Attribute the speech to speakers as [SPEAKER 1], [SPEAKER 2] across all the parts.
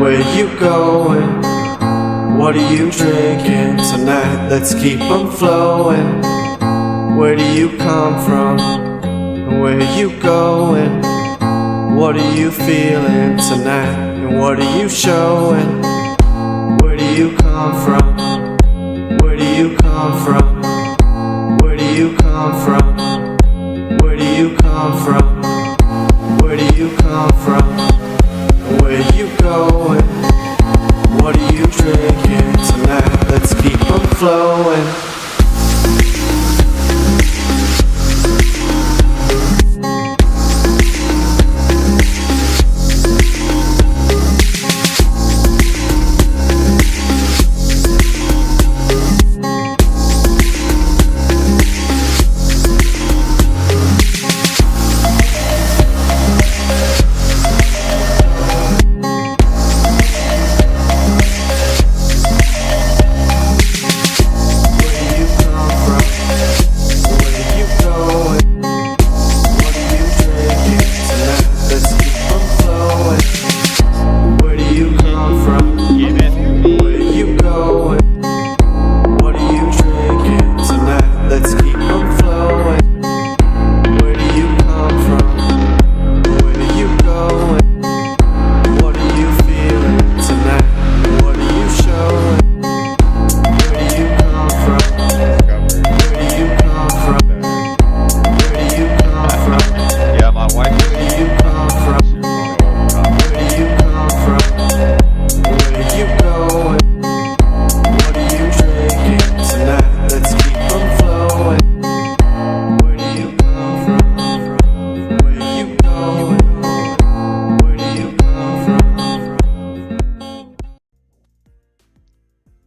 [SPEAKER 1] Where you going? What are you drinking tonight? Let's keep 'em flowing. Where do you come from? Where you going? What are you feeling tonight? And what are you showing? Where do you come from? Where do you come from? Where do you come from? Where do you come from? Where do you come from? Where you going? What are you drinking tonight? Let's keep 'em flowing.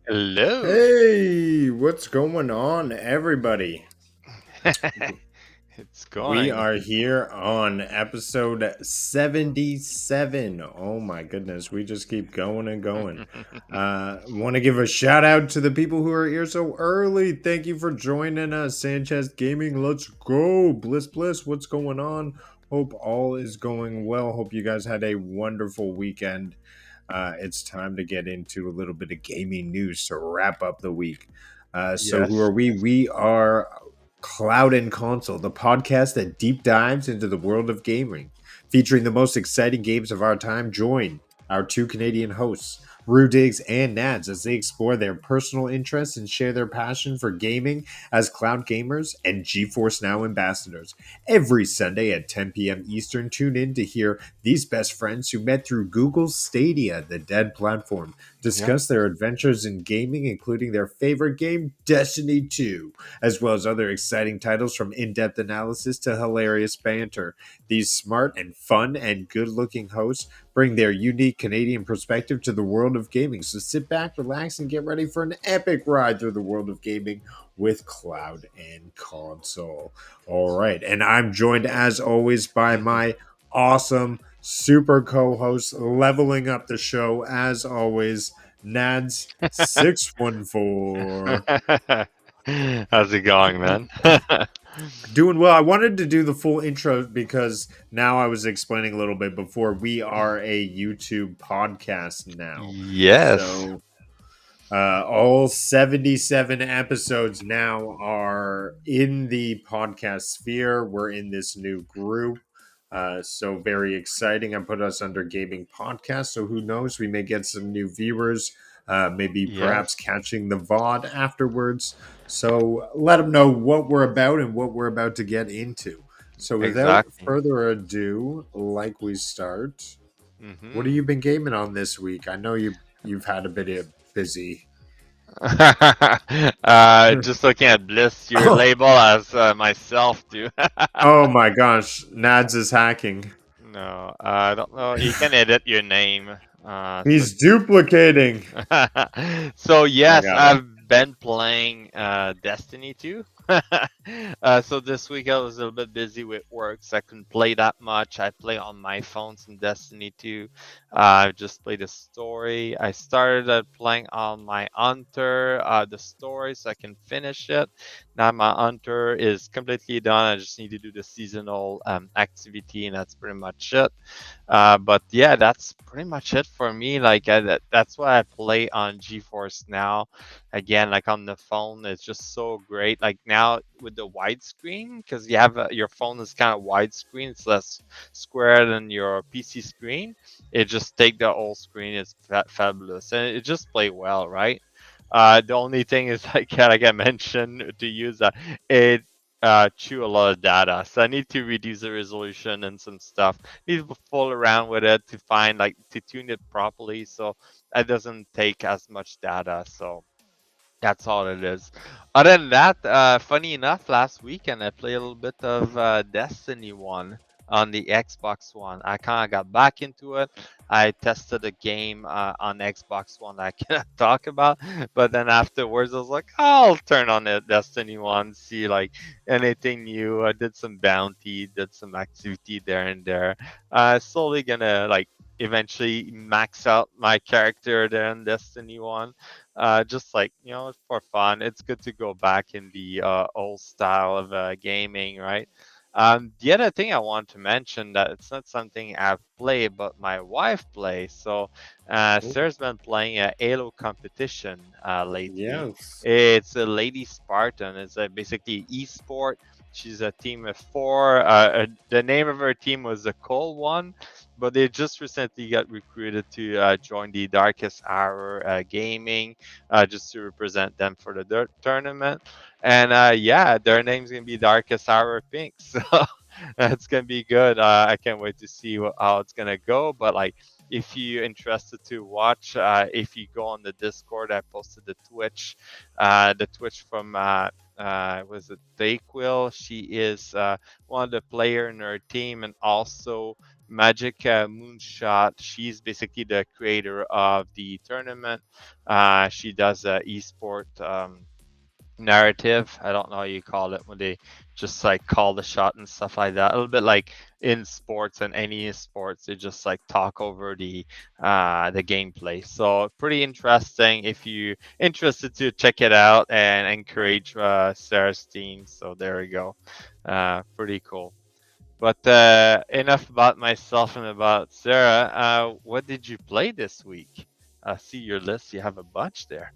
[SPEAKER 2] Hello.
[SPEAKER 3] Hey, what's going on, everybody?
[SPEAKER 2] It's going.
[SPEAKER 3] We are here on episode 77. Oh my goodness, we just keep going and going. Want to give a shout out to the people who are here so early. Thank you for joining us. Sanchez Gaming, let's go. Bliss, what's going on? Hope all is going well. Hope you guys had a wonderful weekend. It's time to get into a little bit of gaming news to wrap up the week. So who are we? We are Cloud&Console, the podcast that deep dives into the world of gaming, featuring the most exciting games of our time. Join our two Canadian hosts, Rue Diggs and Nads, as they explore their personal interests and share their passion for gaming as cloud gamers and GeForce Now ambassadors. Every Sunday at 10 p.m. Eastern, tune in to hear these best friends who met through Google's Stadia, the dead platform, discuss their adventures in gaming, including their favorite game, Destiny 2, as well as other exciting titles, from in-depth analysis to hilarious banter. These smart and fun and good-looking hosts bring their unique Canadian perspective to the world of gaming. So sit back, relax, and get ready for an epic ride through the world of gaming with Cloud&Console. All right, and I'm joined, as always, by my awesome super co-host, leveling up the show, as always, Nads 614.
[SPEAKER 2] How's it going, man?
[SPEAKER 3] Doing well. I wanted to do the full intro because now I was explaining a little bit before. We are a YouTube podcast now.
[SPEAKER 2] Yes.
[SPEAKER 3] So all 77 episodes now are in the podcast sphere. We're in this new group. So very exciting. I put us under gaming podcast. So who knows? We may get some new viewers, maybe perhaps catching the VOD afterwards. So let them know what we're about and what we're about to get into. So without further ado, like we start, what have you been gaming on this week? I know you've had a bit of busy.
[SPEAKER 2] Just looking at Bliss, your label as myself, too.
[SPEAKER 3] Oh my gosh, Nads is hacking.
[SPEAKER 2] No, I don't know. You can edit your name.
[SPEAKER 3] He's duplicating.
[SPEAKER 2] So yes, I've been playing Destiny 2. So this week I was a little bit busy with work, so I couldn't play that much. I play on my phone some Destiny 2. I just played the story. I started playing on my Hunter, the story, so I can finish it. Now my Hunter is completely done. I just need to do the seasonal activity, and that's pretty much it. But yeah, that's pretty much it for me. Like that's why I play on GeForce Now. Again, like on the phone, it's just so great. Like now with the widescreen, because you have your phone is kind of widescreen, it's less square than your PC screen. It just take the whole screen. It's fabulous, and it just play well, right? The only thing is like I mentioned to use that it chew a lot of data, so I need to reduce the resolution and some stuff. Need to fool around with it to find like to tune it properly, so it doesn't take as much data. So that's all it is. Other than that, funny enough, last weekend I played a little bit of Destiny 1 on the Xbox One. I kind of got back into it. I tested a game on Xbox One that I cannot talk about, but then afterwards I was like, I'll turn on the Destiny 1, see like anything new. I did some bounty, did some activity there and there. Slowly gonna like eventually max out my character there in Destiny 1, just like for fun. It's good to go back in the old style of gaming, right? The other thing I want to mention that it's not something I've played, but my wife plays. So Sarah's been playing a Halo competition lately.
[SPEAKER 3] Yes.
[SPEAKER 2] It's a Lady Spartan. It's basically esport. She's a team of four. The name of her team was the Cold One, but they just recently got recruited to join the Darkest Hour Gaming, just to represent them for the tournament. And yeah, their name's gonna be Darkest Hour Pink, so that's gonna be good. I can't wait to see how it's gonna go. But like, if you're interested to watch, if you go on the Discord, I posted the Twitch from was it Dayquil? She is one of the player in her team, and also Magic Moonshot. She's basically the creator of the tournament. She does esport narrative. I don't know how you call it when they just like call the shot and stuff like that. A little bit like in sports and any sports, they just like talk over the gameplay. So pretty interesting. If you interested to check it out and encourage Sarah's team. So there we go. Pretty cool. But enough about myself and about Sarah. What did you play this week? I see your list. You have a bunch there.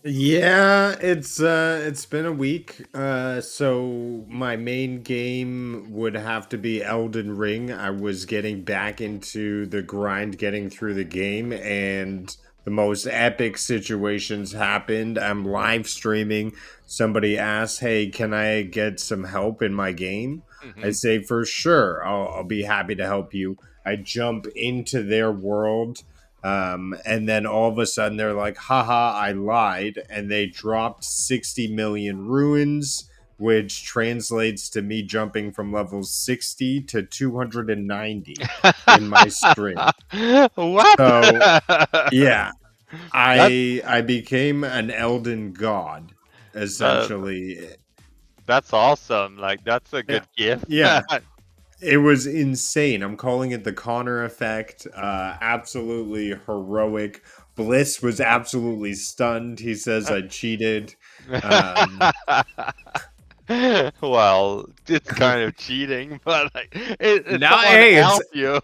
[SPEAKER 3] Yeah, it's been a week. So my main game would have to be Elden Ring. I was getting back into the grind, getting through the game, and the most epic situations happened. I'm live streaming. Somebody asks, "Hey, can I get some help in my game?" I
[SPEAKER 2] Hmm.
[SPEAKER 3] say, "For sure. I'll be happy to help you." I jump into their world, and then all of a sudden they're like, haha, I lied. And they dropped 60 million ruins, which translates to me jumping from level 60 to 290 in my stream.
[SPEAKER 2] What?
[SPEAKER 3] So, yeah,
[SPEAKER 2] That,
[SPEAKER 3] I became an Elden god,
[SPEAKER 2] that
[SPEAKER 3] essentially.
[SPEAKER 2] that's awesome. Like that's a
[SPEAKER 3] Yeah.
[SPEAKER 2] good gift.
[SPEAKER 3] Yeah. It was insane. I'm calling it the Connor effect. Absolutely heroic. Bliss was absolutely stunned. He says I cheated. Um,
[SPEAKER 2] Well, it's kind of cheating, but like,
[SPEAKER 3] no,
[SPEAKER 2] someone
[SPEAKER 3] hey,
[SPEAKER 2] help you.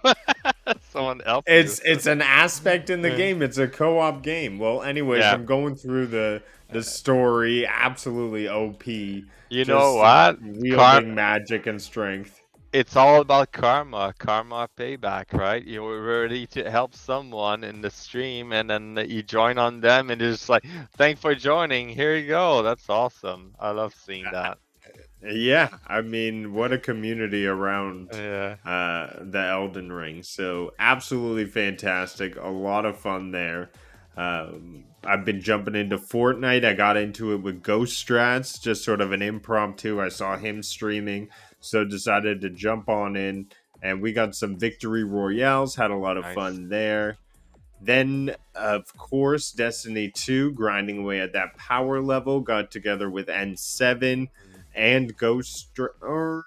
[SPEAKER 2] Someone help you.
[SPEAKER 3] it's an aspect in the game. It's a co-op game. Well, anyways,
[SPEAKER 2] Yeah.
[SPEAKER 3] I'm going through the story. Absolutely OP.
[SPEAKER 2] You know
[SPEAKER 3] Just
[SPEAKER 2] what?
[SPEAKER 3] wielding magic and strength.
[SPEAKER 2] It's all about karma payback, right? You were ready to help someone in the stream, and then you join on them, and it's just like, thanks for joining. Here you go. That's awesome. I love seeing that.
[SPEAKER 3] Yeah, I mean, what a community around
[SPEAKER 2] Yeah.
[SPEAKER 3] the Elden Ring. So absolutely fantastic. A lot of fun there. I've been jumping into Fortnite. I got into it with Ghost Strats, just sort of an impromptu. I saw him streaming, so decided to jump on in, and we got some victory royales. Had a lot of
[SPEAKER 2] Nice.
[SPEAKER 3] fun there. Then, of course, Destiny 2, grinding away at that power level. Got together with N7. and or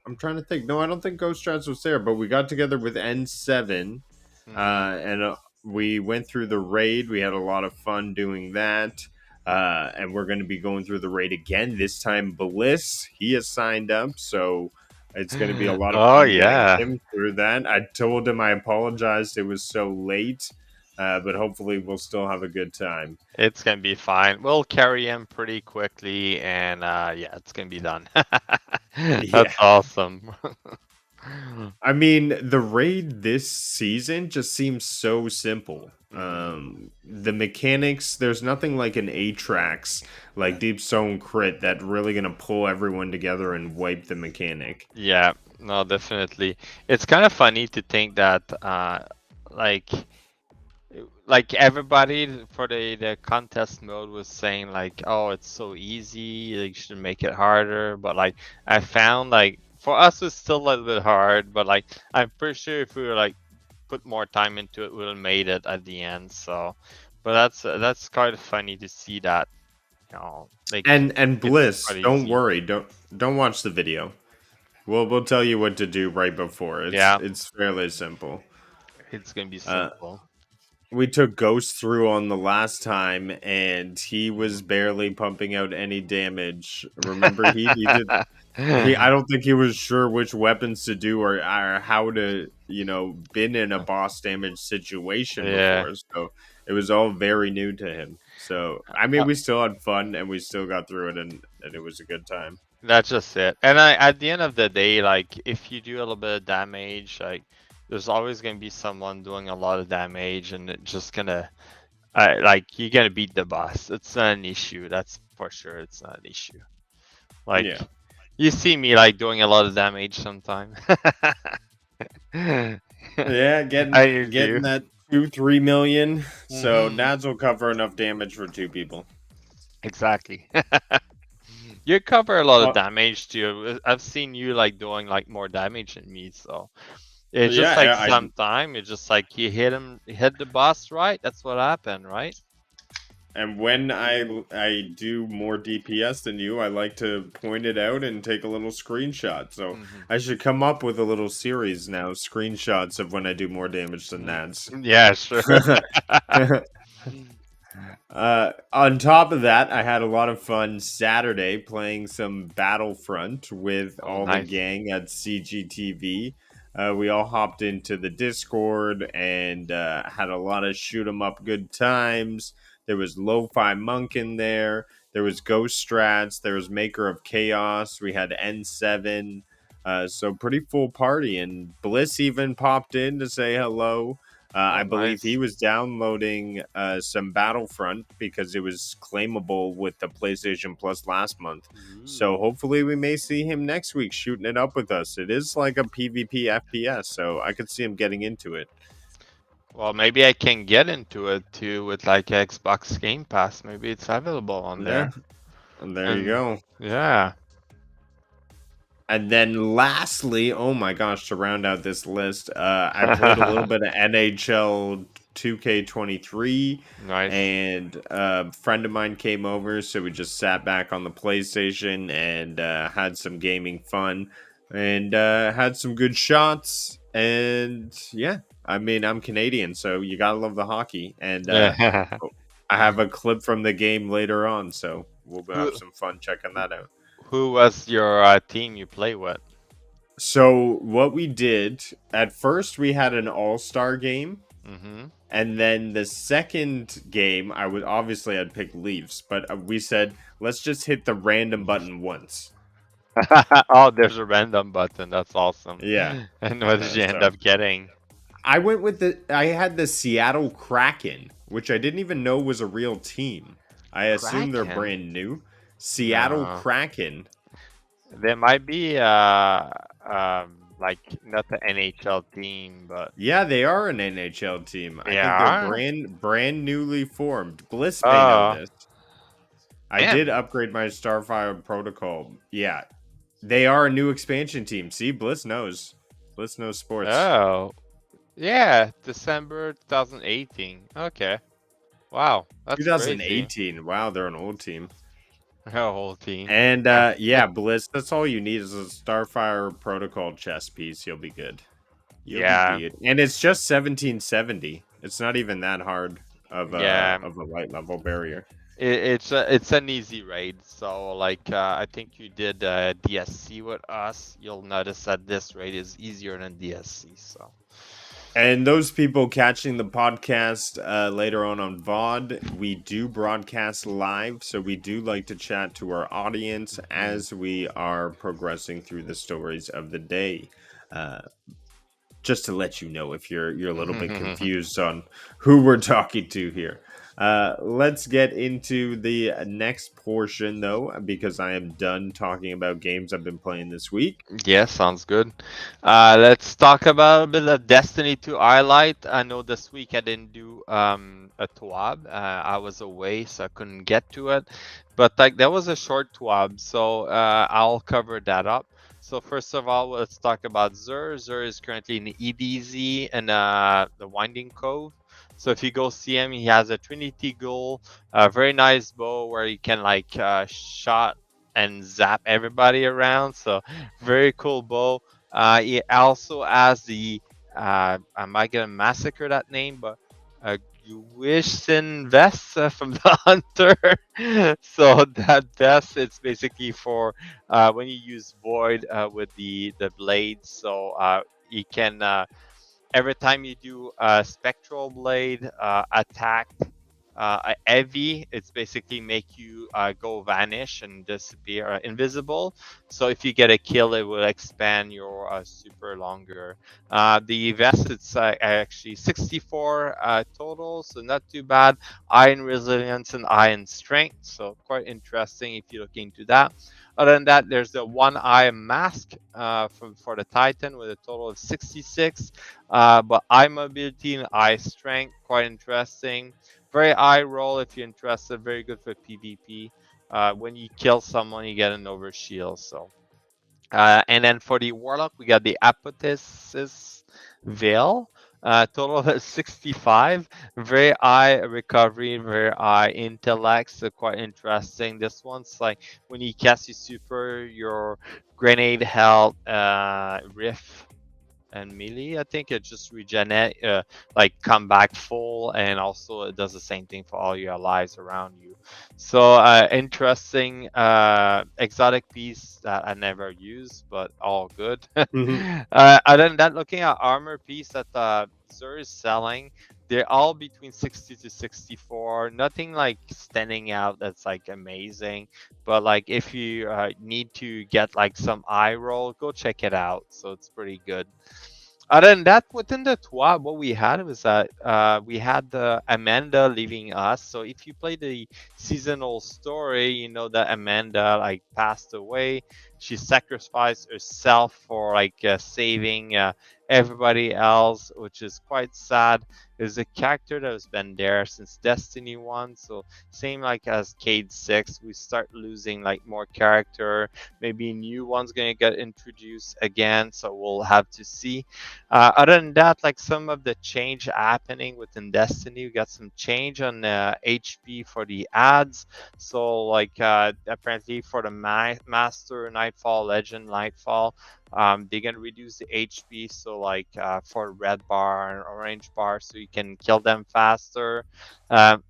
[SPEAKER 3] I'm trying to think. No, I don't think Ghost Strats was there, but we got together with N7,
[SPEAKER 2] Mm-hmm.
[SPEAKER 3] and we went through the raid. We had a lot of fun doing that. And we're going to be going through the raid again. This time, Bliss, he has signed up, so it's going to be a lot of
[SPEAKER 2] Oh
[SPEAKER 3] fun getting
[SPEAKER 2] yeah,
[SPEAKER 3] him through that. I told him I apologized it was so late, but hopefully we'll still have a good time.
[SPEAKER 2] it's gonna be fine. We'll carry him pretty quickly, and yeah, it's gonna be done.
[SPEAKER 3] Yeah.
[SPEAKER 2] That's awesome.
[SPEAKER 3] I mean, the raid this season just seems so simple.
[SPEAKER 2] Mhm.
[SPEAKER 3] The mechanics, there's nothing like an Atrax, like Deep Stone Crit, that really gonna pull everyone together and wipe the mechanic.
[SPEAKER 2] Yeah, no, definitely. It's kind of funny to think that, like, like everybody for the contest mode was saying like, oh, it's so easy, like, you should make it harder. But like, I found like for us it's still a little bit hard, but like I'm pretty sure if we were like put more time into it, we would have made it at the end. So, but that's kind of funny to see that, like
[SPEAKER 3] And
[SPEAKER 2] it's
[SPEAKER 3] Bliss,
[SPEAKER 2] quite
[SPEAKER 3] don't
[SPEAKER 2] easy.
[SPEAKER 3] worry, don't watch the video. We'll tell you what to do right before.
[SPEAKER 2] Yeah,
[SPEAKER 3] It's fairly simple.
[SPEAKER 2] it's gonna be
[SPEAKER 3] Uh,
[SPEAKER 2] simple.
[SPEAKER 3] we took Ghost through on the last time, and he was barely pumping out any damage. Remember, he did. I don't think he was sure which weapons to do or how to, been in a boss damage situation
[SPEAKER 2] Yeah.
[SPEAKER 3] before. So it was all very new to him. So I mean,
[SPEAKER 2] Uh,
[SPEAKER 3] we still had fun and we still got through it, and it was a good time.
[SPEAKER 2] That's just it. And at the end of the day, like if you do a little bit of damage, like there's always gonna be someone doing a lot of damage, and it just gonna, like you're gonna beat the boss. It's not an issue. That's for sure. It's not an issue. Like
[SPEAKER 3] Yeah.
[SPEAKER 2] you see me like doing a lot of damage sometime.
[SPEAKER 3] Yeah,
[SPEAKER 2] I
[SPEAKER 3] getting
[SPEAKER 2] do.
[SPEAKER 3] getting that 2-3 million. So
[SPEAKER 2] Hmm.
[SPEAKER 3] Nads will cover enough damage for two people.
[SPEAKER 2] Exactly. You cover a lot of
[SPEAKER 3] Uh,
[SPEAKER 2] damage too. I've seen you like doing like more damage than me, so. It's just like
[SPEAKER 3] yeah,
[SPEAKER 2] sometime it's just like you hit the boss right. That's what happened, right?
[SPEAKER 3] and when I do more DPS than you, I like to point it out and take a little screenshot. So
[SPEAKER 2] Hmm.
[SPEAKER 3] I should come up with a little series now, screenshots of when I do more damage than Nads.
[SPEAKER 2] Yeah, sure.
[SPEAKER 3] On top of that, I had a lot of fun Saturday playing some Battlefront with
[SPEAKER 2] Oh,
[SPEAKER 3] all the
[SPEAKER 2] nice.
[SPEAKER 3] gang at CGTV. We all hopped into the Discord and had a lot of shoot 'em up good times. There was Lo-Fi Monk in there. There was Ghost Strats. There was Maker of Chaos. We had N7. So pretty full party. And Bliss even popped in to say hello.
[SPEAKER 2] Oh,
[SPEAKER 3] I believe he
[SPEAKER 2] nice.
[SPEAKER 3] was downloading some Battlefront because it was claimable with the PlayStation Plus last month. So
[SPEAKER 2] Ooh.
[SPEAKER 3] hopefully we may see him next week shooting it up with us. It is like a PvP FPS, so I could see him getting into it.
[SPEAKER 2] Well, maybe I can get into it too with like Xbox Game Pass. Maybe it's available on
[SPEAKER 3] Yeah,
[SPEAKER 2] there.
[SPEAKER 3] and there you
[SPEAKER 2] And
[SPEAKER 3] go.
[SPEAKER 2] yeah.
[SPEAKER 3] And then lastly, oh my gosh, to round out this list, I played a little bit of NHL 2K23,
[SPEAKER 2] Nice.
[SPEAKER 3] and a friend of mine came over, so we just sat back on the PlayStation and had some gaming fun and had some good shots. And yeah, I mean, I'm Canadian, so you gotta love the hockey. And
[SPEAKER 2] Yeah.
[SPEAKER 3] I have a clip from the game later on, so we'll have
[SPEAKER 2] Who
[SPEAKER 3] some fun checking that out.
[SPEAKER 2] who was your team you play with?
[SPEAKER 3] So what we did at first, we had an all-star game,
[SPEAKER 2] Mm-hmm.
[SPEAKER 3] and then the second game, I would obviously I'd pick Leafs, but we said let's just hit the random button once.
[SPEAKER 2] Oh, there's a random button. That's awesome.
[SPEAKER 3] Yeah.
[SPEAKER 2] And what did you end
[SPEAKER 3] So
[SPEAKER 2] up getting?
[SPEAKER 3] I had the Seattle Kraken, which I didn't even know was a real team. I assume they're
[SPEAKER 2] Kraken?
[SPEAKER 3] brand new. Seattle
[SPEAKER 2] No.
[SPEAKER 3] Kraken.
[SPEAKER 2] There might be like not the NHL team, but
[SPEAKER 3] Yeah, they are an NHL team. I think they're
[SPEAKER 2] yeah.
[SPEAKER 3] brand newly formed. Bliss may know
[SPEAKER 2] Oh,
[SPEAKER 3] this. I did
[SPEAKER 2] damn.
[SPEAKER 3] upgrade my Starfire protocol. Yeah, they are a new expansion team. See, Bliss knows. Bliss knows sports.
[SPEAKER 2] Oh, yeah, December 2018. Okay. Wow, that's crazy.
[SPEAKER 3] 2018. Wow, they're an old team.
[SPEAKER 2] A whole team.
[SPEAKER 3] And
[SPEAKER 2] Yeah.
[SPEAKER 3] yeah, Bliss, that's all you need is a Starfire Protocol chess piece. You'll be good. You'll be
[SPEAKER 2] Yeah.
[SPEAKER 3] good. And it's just 1770. It's not even that hard
[SPEAKER 2] Yeah.
[SPEAKER 3] of a light level barrier.
[SPEAKER 2] It's an easy raid. So like I think you did DSC with us. You'll notice that this raid is easier than DSC. So
[SPEAKER 3] And those people catching the podcast later on VOD, we do broadcast live, so we do like to chat to our audience as we are progressing through the stories of the day. Uh, just to let you know if you're a little bit confused on who we're talking to here. Let's get into the next portion though, because I am done talking about games I've been playing this week.
[SPEAKER 2] yeah, sounds good. Let's talk about a bit of Destiny 2 highlight. I know this week I didn't do a TWAB. I was away, so I couldn't get to it. But like that was a short TWAB, so I'll cover that up. So first of all, let's talk about Zur. Zur is currently in the EDZ and the Winding Cove. So if you go see him, he has a Trinity Goal, a very nice bow where you can like shot and zap everybody around. So very cool bow. It also has the I might get a massacre that name, but you wish in vest from the hunter. So that vest it's basically for when you use void with the blades. So you can every time you do a spectral blade attack a heavy, it's basically make you go vanish and disappear invisible. So if you get a kill, it will expand your super longer. The vest it's actually 64 total, so not too bad. Iron resilience and iron strength, so quite interesting if you look into that. Other than that, there's the one eye mask for the Titan with a total of 66. But eye mobility and eye strength, quite interesting. Very eye roll if you're interested. Very good for PvP. When you kill someone, you get an overshield. So, and then for the Warlock, we got the Apotheosis Veil. Total of 65. Very eye recovery, very eye intellect. So quite interesting. This one's like when you cast your super, your grenade health, riff and melee. I think it just regenerate, like come back full, and also it does the same thing for all your allies around you. So interesting exotic piece that I never use, but all good. Other than that, looking at armor piece that Zur is selling, they're all between 60 to 64. Nothing like standing out that's like amazing, but like if you need to get like some eye roll, go check it out. So it's pretty good. Other than that, within the TWAB, what we had was that we had Amanda leaving us. So if you play the seasonal story, you know that Amanda like passed away. She sacrificed herself for like saving everybody else, which is quite sad. It's a character that has been there since Destiny 1. So same like as Cade 6, we start losing like more character. Maybe new one's gonna get introduced again. So we'll have to see. Other than that, like some of the change happening within Destiny, we got some change on HP for the ads. So like apparently for the Master, Nightfall, Legend, Nightfall, they're gonna reduce the HP. So like for red bar and orange bar, so you can kill them faster.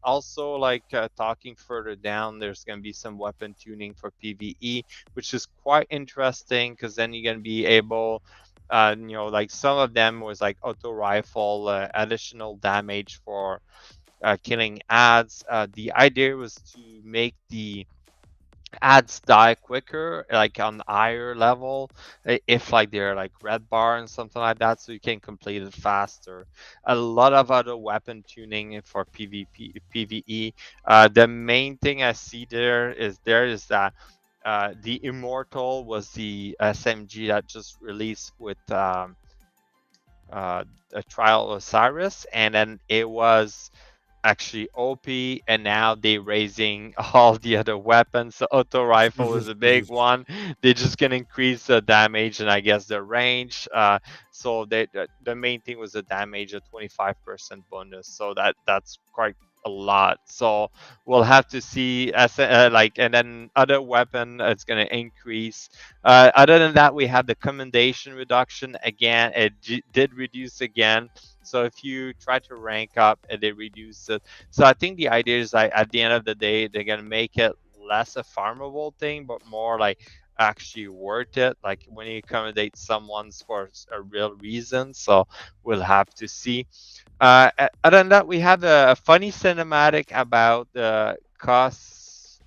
[SPEAKER 2] Also, like talking further down, there's gonna be some weapon tuning for PVE, which is quite interesting because then you're gonna be able like some of them was like auto rifle, additional damage for killing ads. The idea was to make the ads die quicker, like on higher level, if like they're like red bar and something like that, so you can complete it faster. A lot of other weapon tuning for PvP, PvE. The main thing I see there is that the Immortal was the SMG that just released with a Trial of Osiris, and then it was actually OP, and now they're raising all the other weapons. The auto rifle is a big one. They just can increase the damage and I guess the range. So the main thing was the damage, a 25% bonus. So that's quite a lot. So we'll have to see as like, and then other weapon it's gonna increase. Other than that, we have the commendation reduction again. It did reduce again. So if you try to rank up, they reduce it. So I think the idea is like at the end of the day, they're gonna make it less a farmable thing, but more like actually worth it. Like when you accommodate someone's for a real reason. So we'll have to see. Other than that, we have a funny cinematic about the cost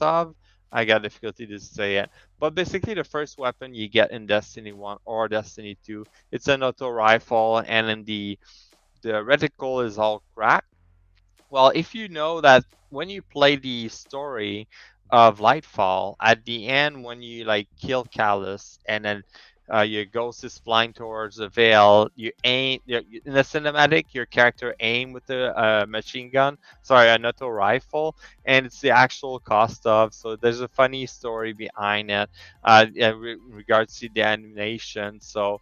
[SPEAKER 2] of. I got difficulty to say it, but basically the first weapon you get in Destiny 1 or Destiny 2, it's an auto rifle, and then the reticle is all cracked. Well, if you know that when you play the story of Lightfall, at the end when you like kill Callus and then your ghost is flying towards the veil, you aim in the cinematic. Your character aim with the machine gun, sorry, an auto rifle, and it's the actual cost of. So there's a funny story behind it in regards to the animation. So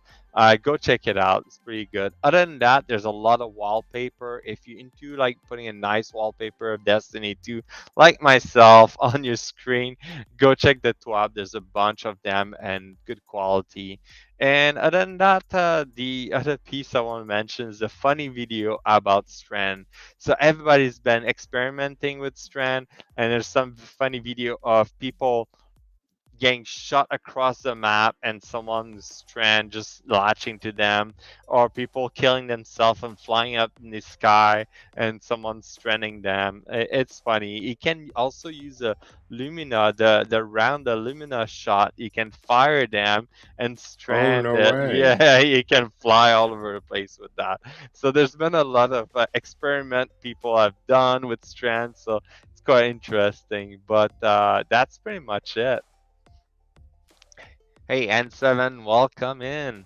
[SPEAKER 2] go check it out. It's pretty good. Other than that, there's a lot of wallpaper. If you're into like putting a nice wallpaper of Destiny 2, like myself, on your screen, go check the TWAB. There's a bunch of them and good quality. And other than that, the other piece I want to mention is a funny video about Strand. So everybody's been experimenting with Strand, and there's some funny video of people getting shot across the map and someone's strand just latching to them, or people killing themselves and flying up in the sky and someone stranding them. It's funny. You can also use a Lumina, the round the Lumina shot. You can fire them and
[SPEAKER 3] Oh,
[SPEAKER 2] strand
[SPEAKER 3] no
[SPEAKER 2] it.
[SPEAKER 3] way.
[SPEAKER 2] Yeah, you can fly all over the place with that. So there's been a lot of experiment people have done with strands. So it's quite interesting. But that's pretty much it. Hey, N7, welcome in.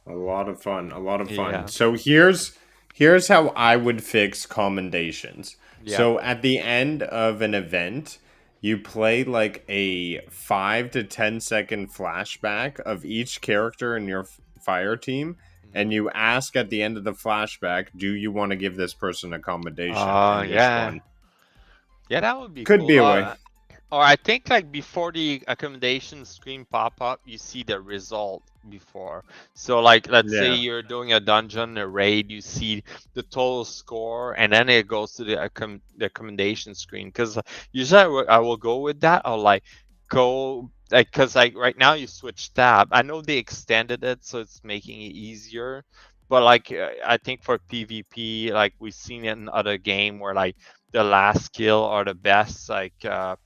[SPEAKER 3] A lot of fun. A lot of fun.
[SPEAKER 2] Yeah,
[SPEAKER 3] So here's how I would fix commendations.
[SPEAKER 2] yeah.
[SPEAKER 3] So at the end of an event, you play like a 5 to 10 second flashback of each character in your fire team,
[SPEAKER 2] Mhm.
[SPEAKER 3] and you ask at the end of the flashback, do you want to give this person a commendation and which
[SPEAKER 2] Yeah.
[SPEAKER 3] one?
[SPEAKER 2] Yeah, that would be
[SPEAKER 3] Could be
[SPEAKER 2] cool.
[SPEAKER 3] a way.
[SPEAKER 2] Or I think like before the accommodation screen pop up, you see the result before. So like let's say
[SPEAKER 3] Yeah.
[SPEAKER 2] you're doing a dungeon, a raid, you see the total score, and then it goes to the the accommodation screen. Because usually I will go with that. I'll like go like because like right now you switch tab. I know they extended it, so it's making it easier. But like I think for PvP, like we've seen it in other game where like the last kill or the best like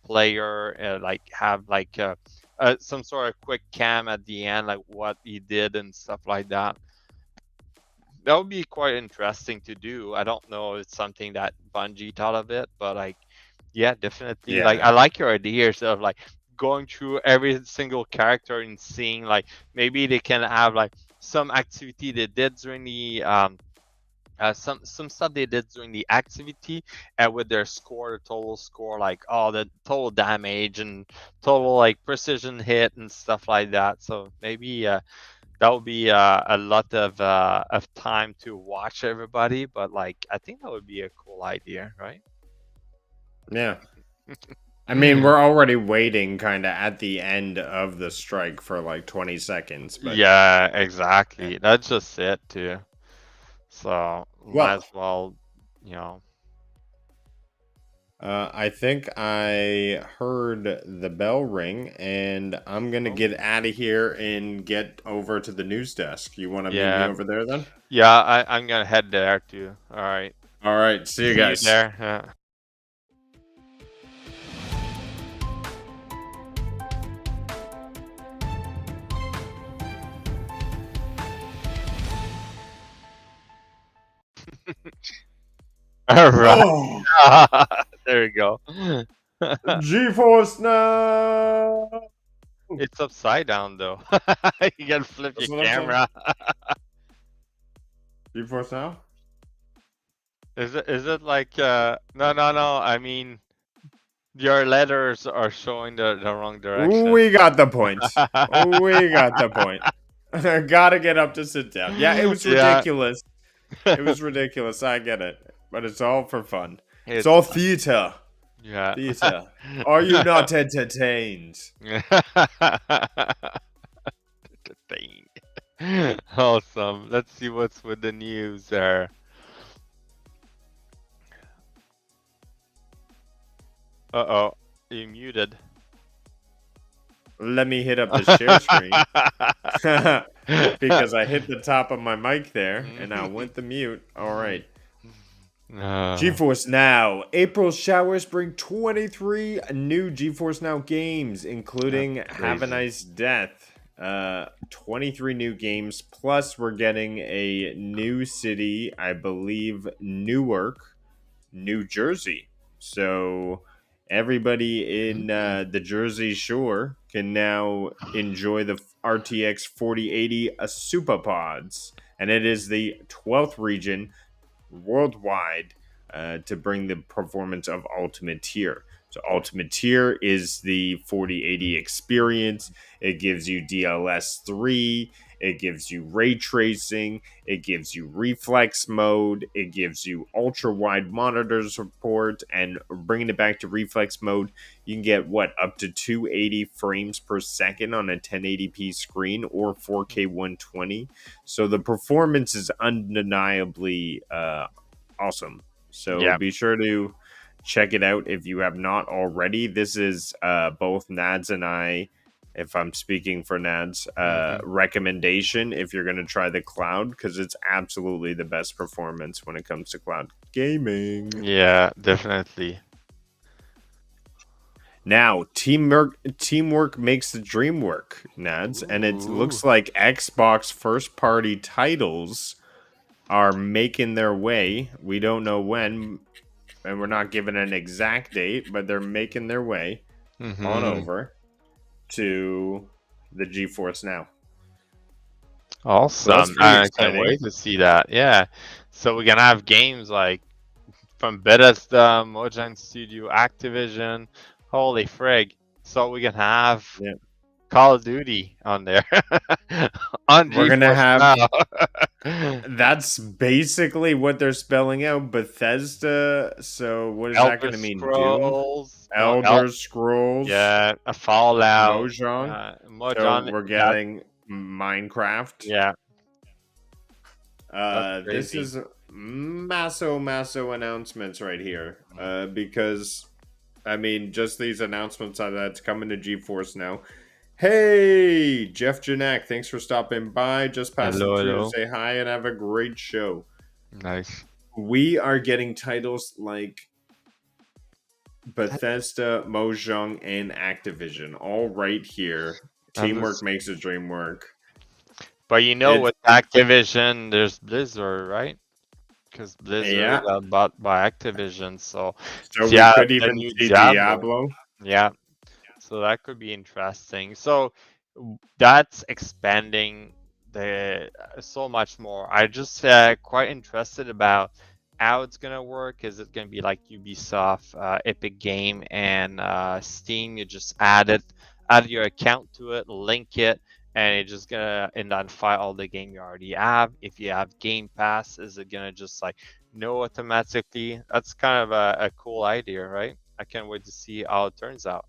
[SPEAKER 2] player like have like some sort of quick cam at the end, like what he did and stuff like that. That would be quite interesting to do. I don't know if it's something that Bungie thought of it, but like yeah, definitely. Like
[SPEAKER 3] Yeah.
[SPEAKER 2] I like your ideas of like going through every single character and seeing like maybe they can have like some activity they did during the some stuff they did during the activity and with their score, the total score, like oh the total damage and total like precision hit and stuff like that. So maybe that would be a lot of time to watch everybody, but like I think that would be a cool idea, right?
[SPEAKER 3] Yeah. I mean, we're already waiting kind of at the end of the strike for like 20 seconds, but
[SPEAKER 2] Yeah,
[SPEAKER 3] yeah.
[SPEAKER 2] exactly. That's just it too. So might
[SPEAKER 3] Well,
[SPEAKER 2] as well, you know.
[SPEAKER 3] I think I heard the bell ring, and I'm gonna
[SPEAKER 2] Oh,
[SPEAKER 3] get out of here and get over to the news desk. You want to meet me
[SPEAKER 2] yeah,
[SPEAKER 3] over there then?
[SPEAKER 2] yeah. I'm gonna head there too. All right.
[SPEAKER 3] All right, see you
[SPEAKER 2] See you
[SPEAKER 3] guys.
[SPEAKER 2] there. Yeah. All right.
[SPEAKER 3] Oh,
[SPEAKER 2] There you go.
[SPEAKER 3] GeForce now.
[SPEAKER 2] It's upside down though. You gotta flip your
[SPEAKER 3] That's what I'm saying.
[SPEAKER 2] camera.
[SPEAKER 3] GeForce now.
[SPEAKER 2] Is it like no, I mean your letters are showing the wrong direction.
[SPEAKER 3] We got the point. We got the point. I gotta get up to sit down. Yeah, it was
[SPEAKER 2] Yeah.
[SPEAKER 3] ridiculous. It was ridiculous. I get it. but it's all for fun. It's
[SPEAKER 2] It's
[SPEAKER 3] all theater.
[SPEAKER 2] yeah.
[SPEAKER 3] Theater. Are you not entertained?
[SPEAKER 2] Awesome. Let's see what's with the news there. Uh-oh, you muted.
[SPEAKER 3] Let me hit up the share screen. Because I hit the top of my mic there and I went the mute. All right. GeForce Now. April showers bring 23 new GeForce Now games, including Have a Nice Death. 23 new games. Plus, we're getting a new city, I believe, Newark, New Jersey. So everybody in the Jersey Shore can now enjoy the RTX 4080 Super Pods. And it is the 12th region worldwide to bring the performance of Ultimate Tier. So Ultimate Tier is the 4080 experience. It gives you DLS 3. It gives you ray tracing. It gives you reflex mode. It gives you ultra wide monitor support. And bringing it back to reflex mode, you can get up to 280 frames per second on a 1080p screen or 4K 120. So the performance is undeniably awesome. So be sure to check it out if you have not already. This is both Nads and I, if I'm speaking for Nads, recommendation if you're going to try the cloud, because it's absolutely the best performance when it comes to cloud gaming.
[SPEAKER 2] Yeah, definitely.
[SPEAKER 3] Now, teamwork makes the dream work, Nads, and it looks like Xbox first-party titles are making their way. We don't know when, and we're not given an exact date, but they're making their way on over to the GeForce Now.
[SPEAKER 2] Awesome. I can't wait to see that. Yeah. So we're going to have games like from Bethesda, Mojang Studio, Activision. Holy frig. So we can have Call of Duty on there.
[SPEAKER 3] We're going to have... That's basically what they're spelling out. Bethesda. So what is that going to mean?
[SPEAKER 2] Scrolls,
[SPEAKER 3] Doom? Elder Scrolls.
[SPEAKER 2] Yeah, a Fallout.
[SPEAKER 3] Mojang. So we're getting Minecraft.
[SPEAKER 2] Yeah.
[SPEAKER 3] This is massive announcements right here. Because, I mean, just these announcements that's coming to GeForce Now. Hey, Jeff Janak, thanks for stopping by. Just passing through to say hi and have a great show.
[SPEAKER 2] Nice.
[SPEAKER 3] We are getting titles like Bethesda, Mojang, and Activision all right here. Teamwork makes the dream work.
[SPEAKER 2] But with Activision, there's Blizzard, right? Because Blizzard got bought by Activision, so
[SPEAKER 3] we could even see Diablo.
[SPEAKER 2] Yeah. So that could be interesting. So that's expanding so much more. I just quite interested about how it's gonna work. Is it gonna be like Ubisoft, Epic Game, and Steam? You just add your account to it, link it, and it's just gonna identify all the game you already have. If you have Game Pass, is it gonna just know automatically? That's kind of a cool idea, right? I can't wait to see how it turns out.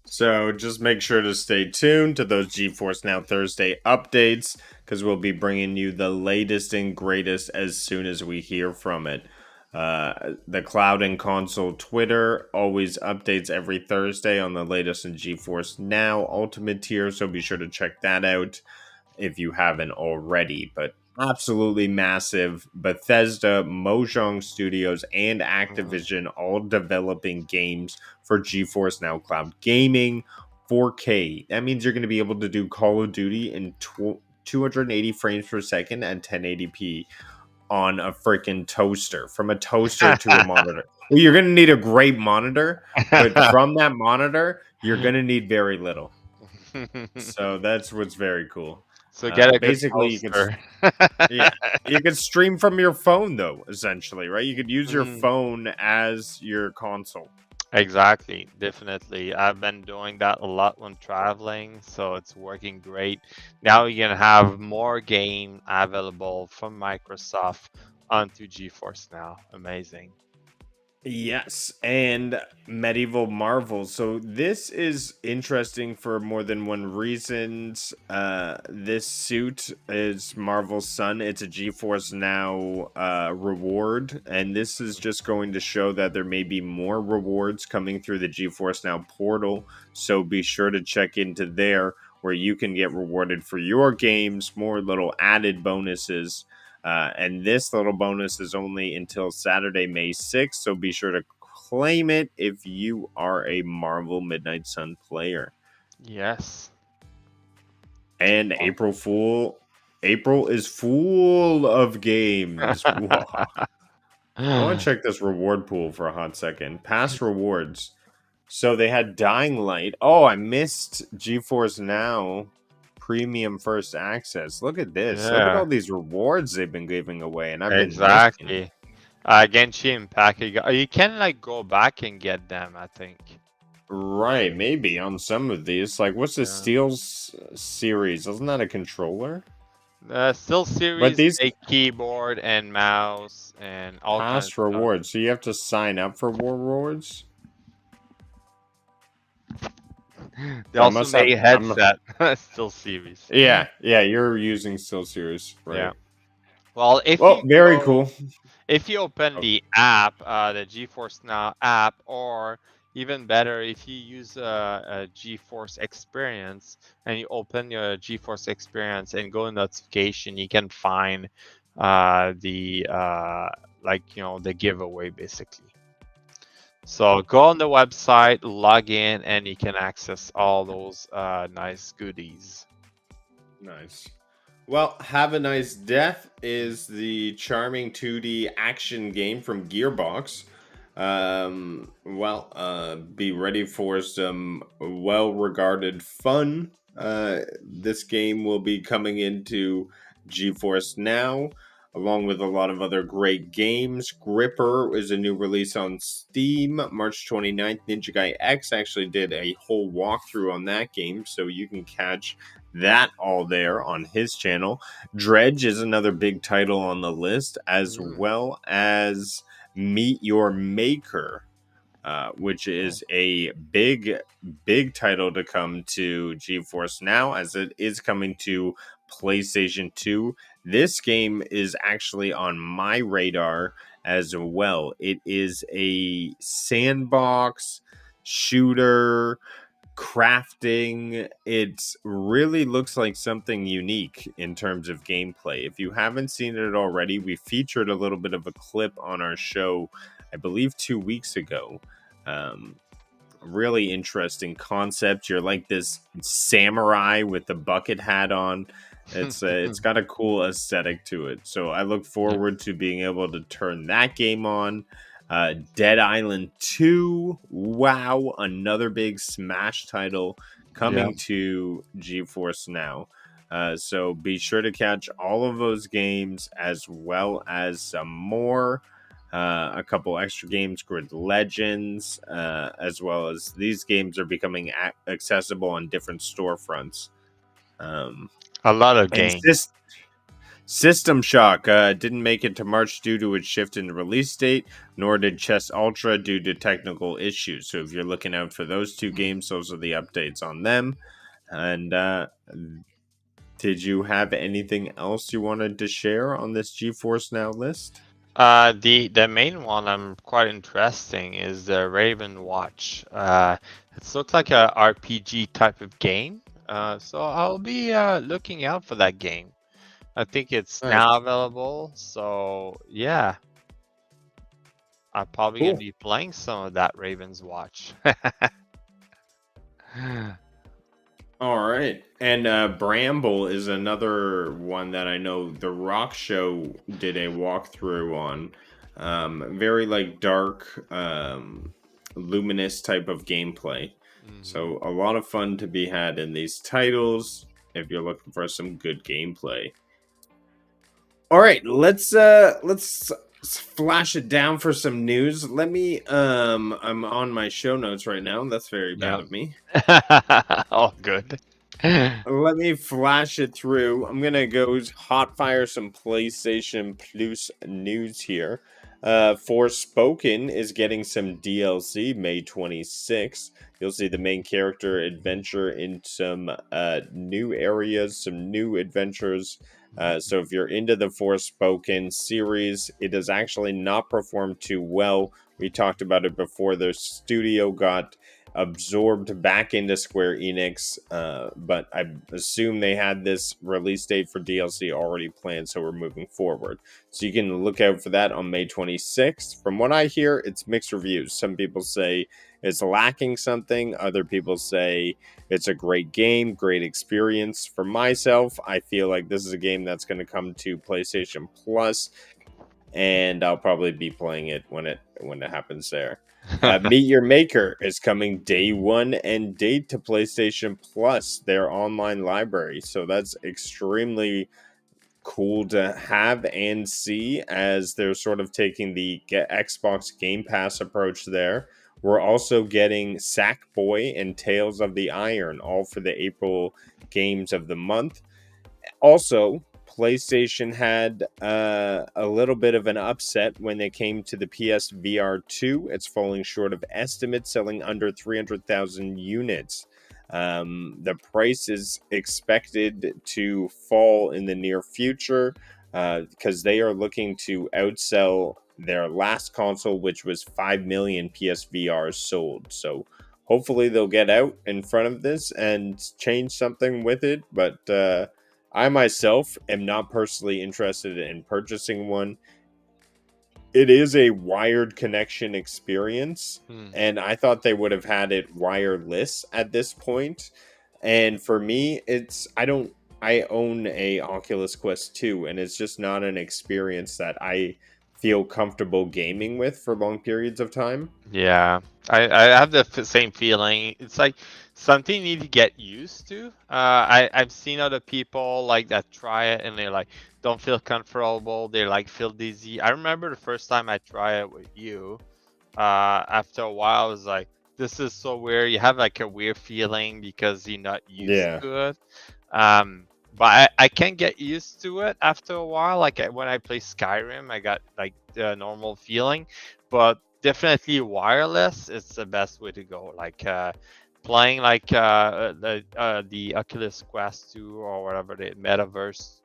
[SPEAKER 3] So just make sure to stay tuned to those GeForce Now Thursday updates, because we'll be bringing you the latest and greatest as soon as we hear from it. The Cloud&Console Twitter always updates every Thursday on the latest in GeForce Now Ultimate Tier, so be sure to check that out if you haven't already. But absolutely massive. Bethesda, Mojang Studios, and Activision all developing games for GeForce Now Cloud Gaming 4K. That means you're going to be able to do Call of Duty in 280 frames per second and 1080p on a freaking toaster. From a toaster to a monitor. Well, you're going to need a great monitor, but from that monitor, you're going to need very little. So that's what's very cool.
[SPEAKER 2] So get a
[SPEAKER 3] basically you can stream from your phone though, essentially, right? You could use your phone as your console.
[SPEAKER 2] Exactly, definitely. I've been doing that a lot when traveling, so it's working great. Now you can have more game available from Microsoft onto GeForce Now. Amazing.
[SPEAKER 3] Yes, and Medieval Marvel. So this is interesting for more than one reasons. This suit is Marvel's Son. It's a GeForce Now reward, and this is just going to show that there may be more rewards coming through the GeForce Now portal. So be sure to check into there where you can get rewarded for your games, more little added bonuses. And this little bonus is only until Saturday, May 6th, so be sure to claim it if you are a Marvel Midnight Sun player.
[SPEAKER 2] Yes.
[SPEAKER 3] And April is full of games. Whoa. I want to check this reward pool for a hot second. Past rewards. So they had Dying Light. Oh, I missed GeForce Now Premium First Access. Look at this. Look at all these rewards they've been giving away, and I've been missing.
[SPEAKER 2] Exactly. Genshin Impact. You can like go back and get them, I think.
[SPEAKER 3] Right, maybe on some of these. Like, what's the Steel series? Isn't that a controller?
[SPEAKER 2] Steel series,
[SPEAKER 3] But these
[SPEAKER 2] a keyboard and mouse and all kinds
[SPEAKER 3] past
[SPEAKER 2] of
[SPEAKER 3] rewards. So you have to sign up for rewards.
[SPEAKER 2] They also made headset. Steel series.
[SPEAKER 3] Yeah, you're using Steel series, right?
[SPEAKER 2] Yeah. Well,
[SPEAKER 3] very cool.
[SPEAKER 2] If you open the app, the GeForce Now app, or even better, if you use a GeForce Experience and you open your GeForce Experience and go in notification, you can find the giveaway basically. So go on the website, log in, and you can access all those nice goodies.
[SPEAKER 3] Nice. Well, Have a Nice Death is the charming 2D action game from Gearbox. Be ready for some well-regarded fun. This game will be coming into GeForce Now, along with a lot of other great games. Gripper is a new release on Steam, March 29th. Ninja Guy X actually did a whole walkthrough on that game, so you can catch that all there on his channel. Dredge is another big title on the list, as well as Meet Your Maker, which is a big title to come to GeForce Now, as it is coming to PlayStation 2. This game is actually on my radar as well. It is a sandbox shooter, crafting. It really looks like something unique in terms of gameplay. If you haven't seen it already, we featured a little bit of a clip on our show, I believe 2 weeks ago. Really interesting concept. You're like this samurai with the bucket hat on. It's got a cool aesthetic to it. So I look forward to being able to turn that game on. Dead Island 2. Wow, another big Smash title coming to GeForce Now. So be sure to catch all of those games, as well as some more. A couple extra games, Grid Legends, as well as these games are becoming accessible on different storefronts.
[SPEAKER 2] A lot of games.
[SPEAKER 3] System Shock didn't make it to March due to its shift in the release date, nor did Chess Ultra due to technical issues. So if you're looking out for those two games, those are the updates on them. And did you have anything else you wanted to share on this GeForce Now list?
[SPEAKER 2] The main one I'm quite interesting is the Raven Watch. It looks like a RPG type of game. So I'll be looking out for that game. I think it's now available, so yeah. I'm probably going to be playing some of that Raven's Watch.
[SPEAKER 3] All right. And Bramble is another one that I know The Rock Show did a walkthrough on. Very like dark, luminous type of gameplay. So a lot of fun to be had in these titles if you're looking for some good gameplay. All right, let's flash it down for some news. Let me I'm on my show notes right now. That's very bad of me.
[SPEAKER 2] Oh, good.
[SPEAKER 3] Let me flash it through. I'm gonna go hot fire some PlayStation Plus news here. Forspoken is getting some DLC May 26th. You'll see the main character adventure in some new areas, some new adventures. So if you're into the Forspoken series, it has actually not performed too well. We talked about it before. The studio got absorbed back into Square Enix, but I assume they had this release date for DLC already planned, so we're moving forward. So you can look out for that on May 26th. From what I hear, it's mixed reviews. Some people say it's lacking something, other people say it's a great game, great experience. For myself, I feel like this is a game that's going to come to PlayStation Plus, and I'll probably be playing it when it happens there. Meet Your Maker is coming day one and date to PlayStation Plus, their online library. So that's extremely cool to have and see, as they're sort of taking the Xbox Game Pass approach there. We're also getting Sackboy and Tales of the Iron, all for the April games of the month. Also, PlayStation had a little bit of an upset when they came to the PSVR 2. It's falling short of estimates, selling under 300,000 units. The price is expected to fall in the near future because they are looking to outsell their last console, which was 5 million PSVRs sold. So hopefully they'll get out in front of this and change something with it. But I myself am not personally interested in purchasing one. It is a wired connection experience, and I thought they would have had it wireless at this point. And for me, I own a Oculus Quest 2, and it's just not an experience that I feel comfortable gaming with for long periods of time.
[SPEAKER 2] Yeah, I have the same feeling. It's like something you need to get used to. I've seen other people like that try it and they're like don't feel comfortable. They like feel dizzy. I remember the first time I tried it with you. After a while, I was like, this is so weird. You have like a weird feeling because you're not used
[SPEAKER 3] Yeah.
[SPEAKER 2] to it. But I can get used to it after a while. Like when I play Skyrim, I got like the normal feeling, but definitely wireless is the best way to go. Like playing like the Oculus Quest 2 or whatever the metaverse,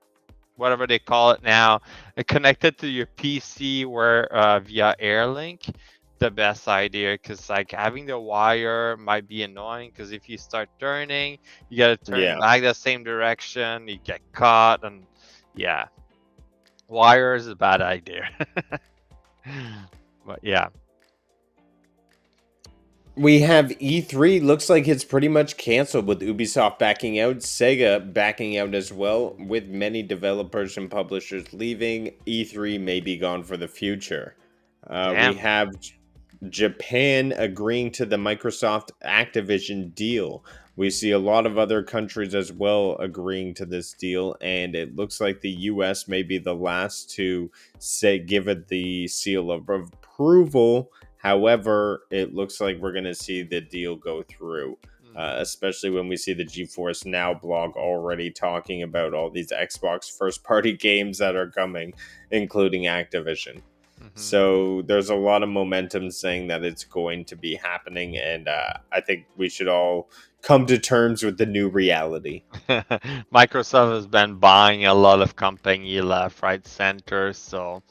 [SPEAKER 2] whatever they call it now, connected to your PC where via Airlink. The best idea, because like having the wire might be annoying, because if you start turning, you gotta turn back the same direction, you get caught, and yeah, wire is a bad idea. But yeah.
[SPEAKER 3] We have E3. Looks like it's pretty much canceled, with Ubisoft backing out, Sega backing out as well, with many developers and publishers leaving. E3 may be gone for the future. We have Japan agreeing to the Microsoft Activision deal. We see a lot of other countries as well agreeing to this deal, and it looks like the US may be the last to give it the seal of approval. However, it looks like we're going to see the deal go through, especially when we see the GeForce Now blog already talking about all these Xbox first-party games that are coming, including Activision. So there's a lot of momentum saying that it's going to be happening, and I think we should all come to terms with the new reality.
[SPEAKER 2] Microsoft has been buying a lot of company left, right, center, so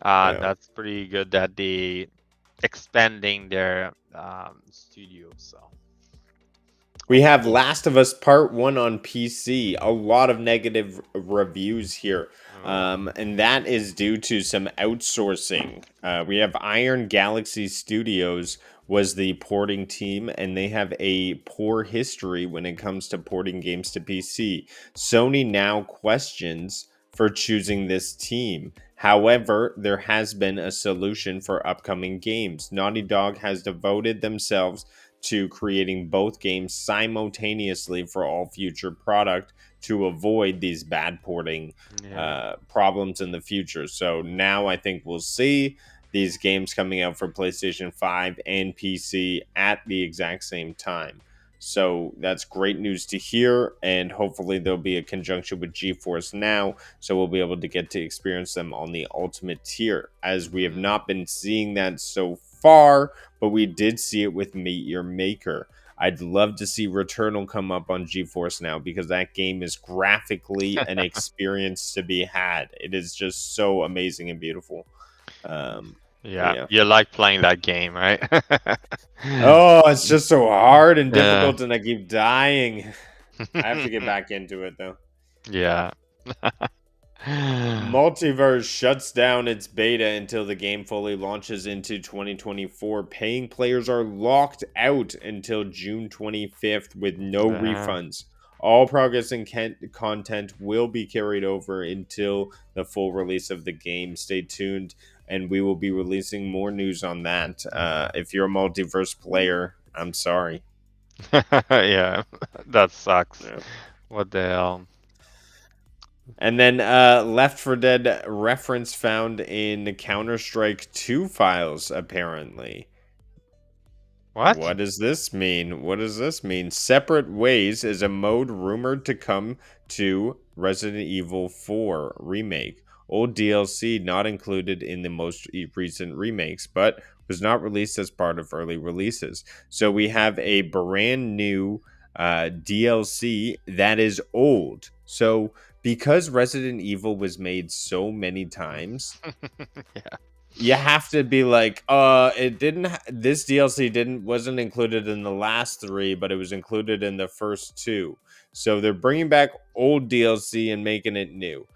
[SPEAKER 2] that's pretty good that they expanding their studio. So
[SPEAKER 3] we have Last of Us Part 1 on PC. A lot of negative reviews here. And that is due to some outsourcing. We have Iron Galaxy Studios was the porting team, and they have a poor history when it comes to porting games to PC. Sony now questions for choosing this team. However, there has been a solution for upcoming games. Naughty Dog has devoted themselves to creating both games simultaneously for all future product to avoid these bad porting problems in the future. So now I think we'll see these games coming out for PlayStation 5 and PC at the exact same time. So that's great news to hear, and hopefully there'll be a conjunction with GeForce Now, so we'll be able to get to experience them on the Ultimate tier, as we have not been seeing that so far, but we did see it with Meet Your Maker. I'd love to see Returnal come up on GeForce Now, because that game is graphically an experience to be had. It is just so amazing and beautiful.
[SPEAKER 2] Yeah,
[SPEAKER 3] Yeah.
[SPEAKER 2] you like playing that game, right?
[SPEAKER 3] Oh, it's just so hard and
[SPEAKER 2] Yeah.
[SPEAKER 3] difficult, and I keep dying. I have to get back into it though.
[SPEAKER 2] Yeah.
[SPEAKER 3] Multiverse shuts down its beta until the game fully launches into 2024. Paying players are locked out until June 25th with no
[SPEAKER 2] Yeah.
[SPEAKER 3] refunds. All progress and content will be carried over until the full release of the game. Stay tuned, and we will be releasing more news on that. If you're a multiverse player, I'm sorry.
[SPEAKER 2] Yeah, that sucks.
[SPEAKER 3] Yeah.
[SPEAKER 2] What the hell?
[SPEAKER 3] And then Left 4 Dead reference found in Counter-Strike 2 files, apparently.
[SPEAKER 2] What?
[SPEAKER 3] What does this mean? What does this mean? Separate Ways is a mode rumored to come to Resident Evil 4 remake. Old DLC not included in the most recent remakes, but was not released as part of early releases. So we have a brand new DLC that is old. So because Resident Evil was made so many times,
[SPEAKER 2] Yeah.
[SPEAKER 3] you have to be like, it didn't. This DLC wasn't included in the last three, but it was included in the first two. So they're bringing back old DLC and making it new.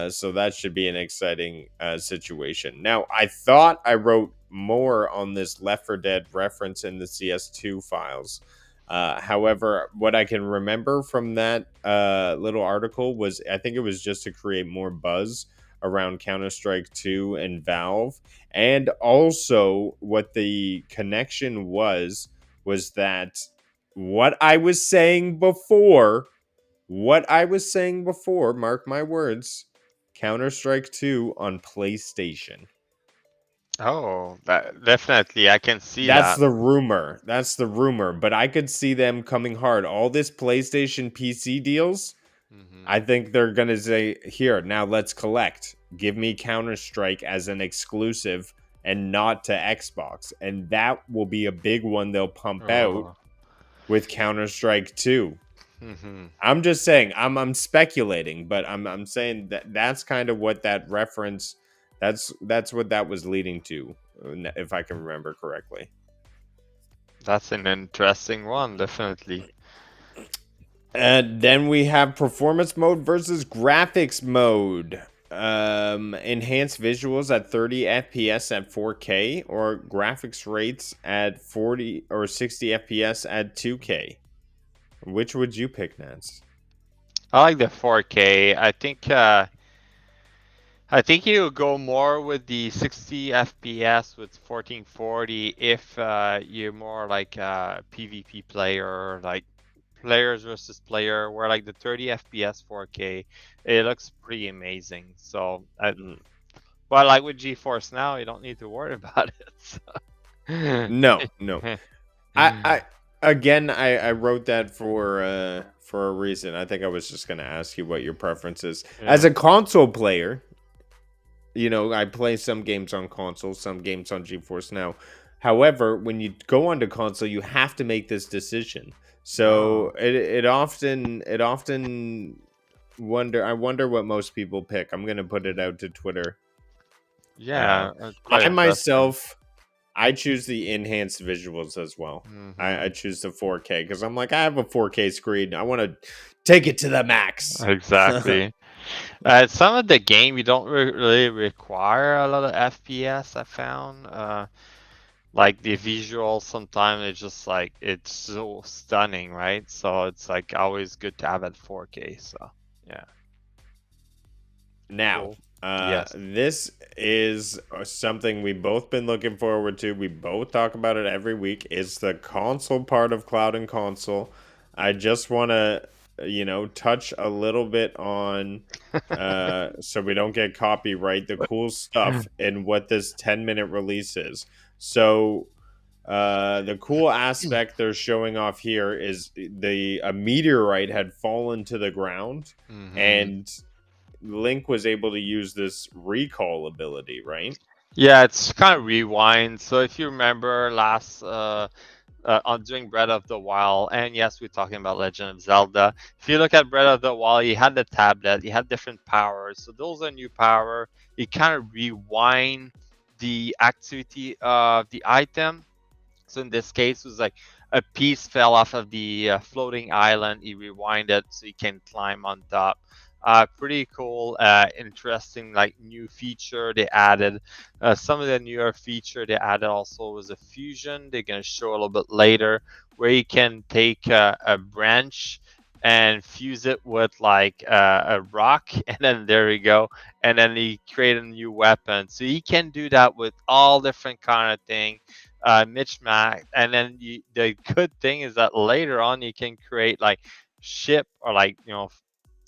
[SPEAKER 3] So that should be an exciting situation. Now, I thought I wrote more on this Left 4 Dead reference in the CS2 files. However, what I can remember from that little article was, I think it was just to create more buzz around Counter-Strike 2 and Valve. And also what the connection was that what I was saying before, mark my words, Counter-Strike 2 on PlayStation.
[SPEAKER 2] Oh, that definitely I can see
[SPEAKER 3] That's
[SPEAKER 2] that.
[SPEAKER 3] the rumor. But I could see them coming hard. All this PlayStation PC deals, I think they're going to say, here, now let's collect. Give me Counter-Strike as an exclusive and not to Xbox. And that will be a big one they'll pump out
[SPEAKER 2] Oh.
[SPEAKER 3] with Counter-Strike 2.
[SPEAKER 2] Mm-hmm.
[SPEAKER 3] I'm just saying, I'm speculating, but I'm saying that's kind of what that reference, that's what that was leading to, if I can remember correctly.
[SPEAKER 2] That's an interesting one, definitely.
[SPEAKER 3] And then we have performance mode versus graphics mode. Enhanced visuals at 30 FPS at 4K, or graphics rates at 40 or 60 FPS at 2K. Which would you pick, Nance?
[SPEAKER 2] I like the 4K. I think you go more with the 60 FPS with 1440 if you're more like a PvP player, like players versus player, where like the 30 FPS 4K, it looks pretty amazing. So, but like with GeForce Now, you don't need to worry about it. So.
[SPEAKER 3] No. I again, I wrote that for a reason. I think I was just gonna ask you what your preference is.
[SPEAKER 2] Yeah.
[SPEAKER 3] As a console player, you know, I play some games on console, some games on GeForce Now. However, when you go onto console, you have to make this decision. So it often I wonder what most people pick. I'm gonna put it out to Twitter.
[SPEAKER 2] Yeah, quite
[SPEAKER 3] I
[SPEAKER 2] interesting.
[SPEAKER 3] myself, I choose the enhanced visuals as well.
[SPEAKER 2] Mhm.
[SPEAKER 3] I choose the 4K because I'm like, I have a 4K screen. I want to take it to the max.
[SPEAKER 2] Exactly. Some of the game you don't really require a lot of FPS. I found, like the visuals. Sometimes it's just like it's so stunning, right? So it's like always good to have at 4K. So yeah.
[SPEAKER 3] Now,
[SPEAKER 2] Cool. Yes.
[SPEAKER 3] this is something we've both been looking forward to. We both talk about it every week. It's the console part of Cloud&Console. I just want to, touch a little bit on, so we don't get copyright, the cool stuff and what this 10-minute release is. So, The cool aspect they're showing off here is a meteorite had fallen to the ground,
[SPEAKER 2] Hmm.
[SPEAKER 3] and Link was able to use this recall ability, right?
[SPEAKER 2] Yeah, it's kind of rewind. So if you remember last on doing Breath of the Wild, and yes, we're talking about Legend of Zelda. If you look at Breath of the Wild, you had the tablet, you had different powers. So those are new power. You kind of rewind the activity of the item. So in this case, it was like a piece fell off of the floating island. You rewind it so you can climb on top. Pretty cool, interesting, like new feature they added. Some of the newer feature they added also was a fusion. They're gonna show a little bit later where you can take a branch and fuse it with like a rock, and then there we go, and then you create a new weapon. So you can do that with all different kind of thing, mismatch. And then the good thing is that later on you can create like ship or like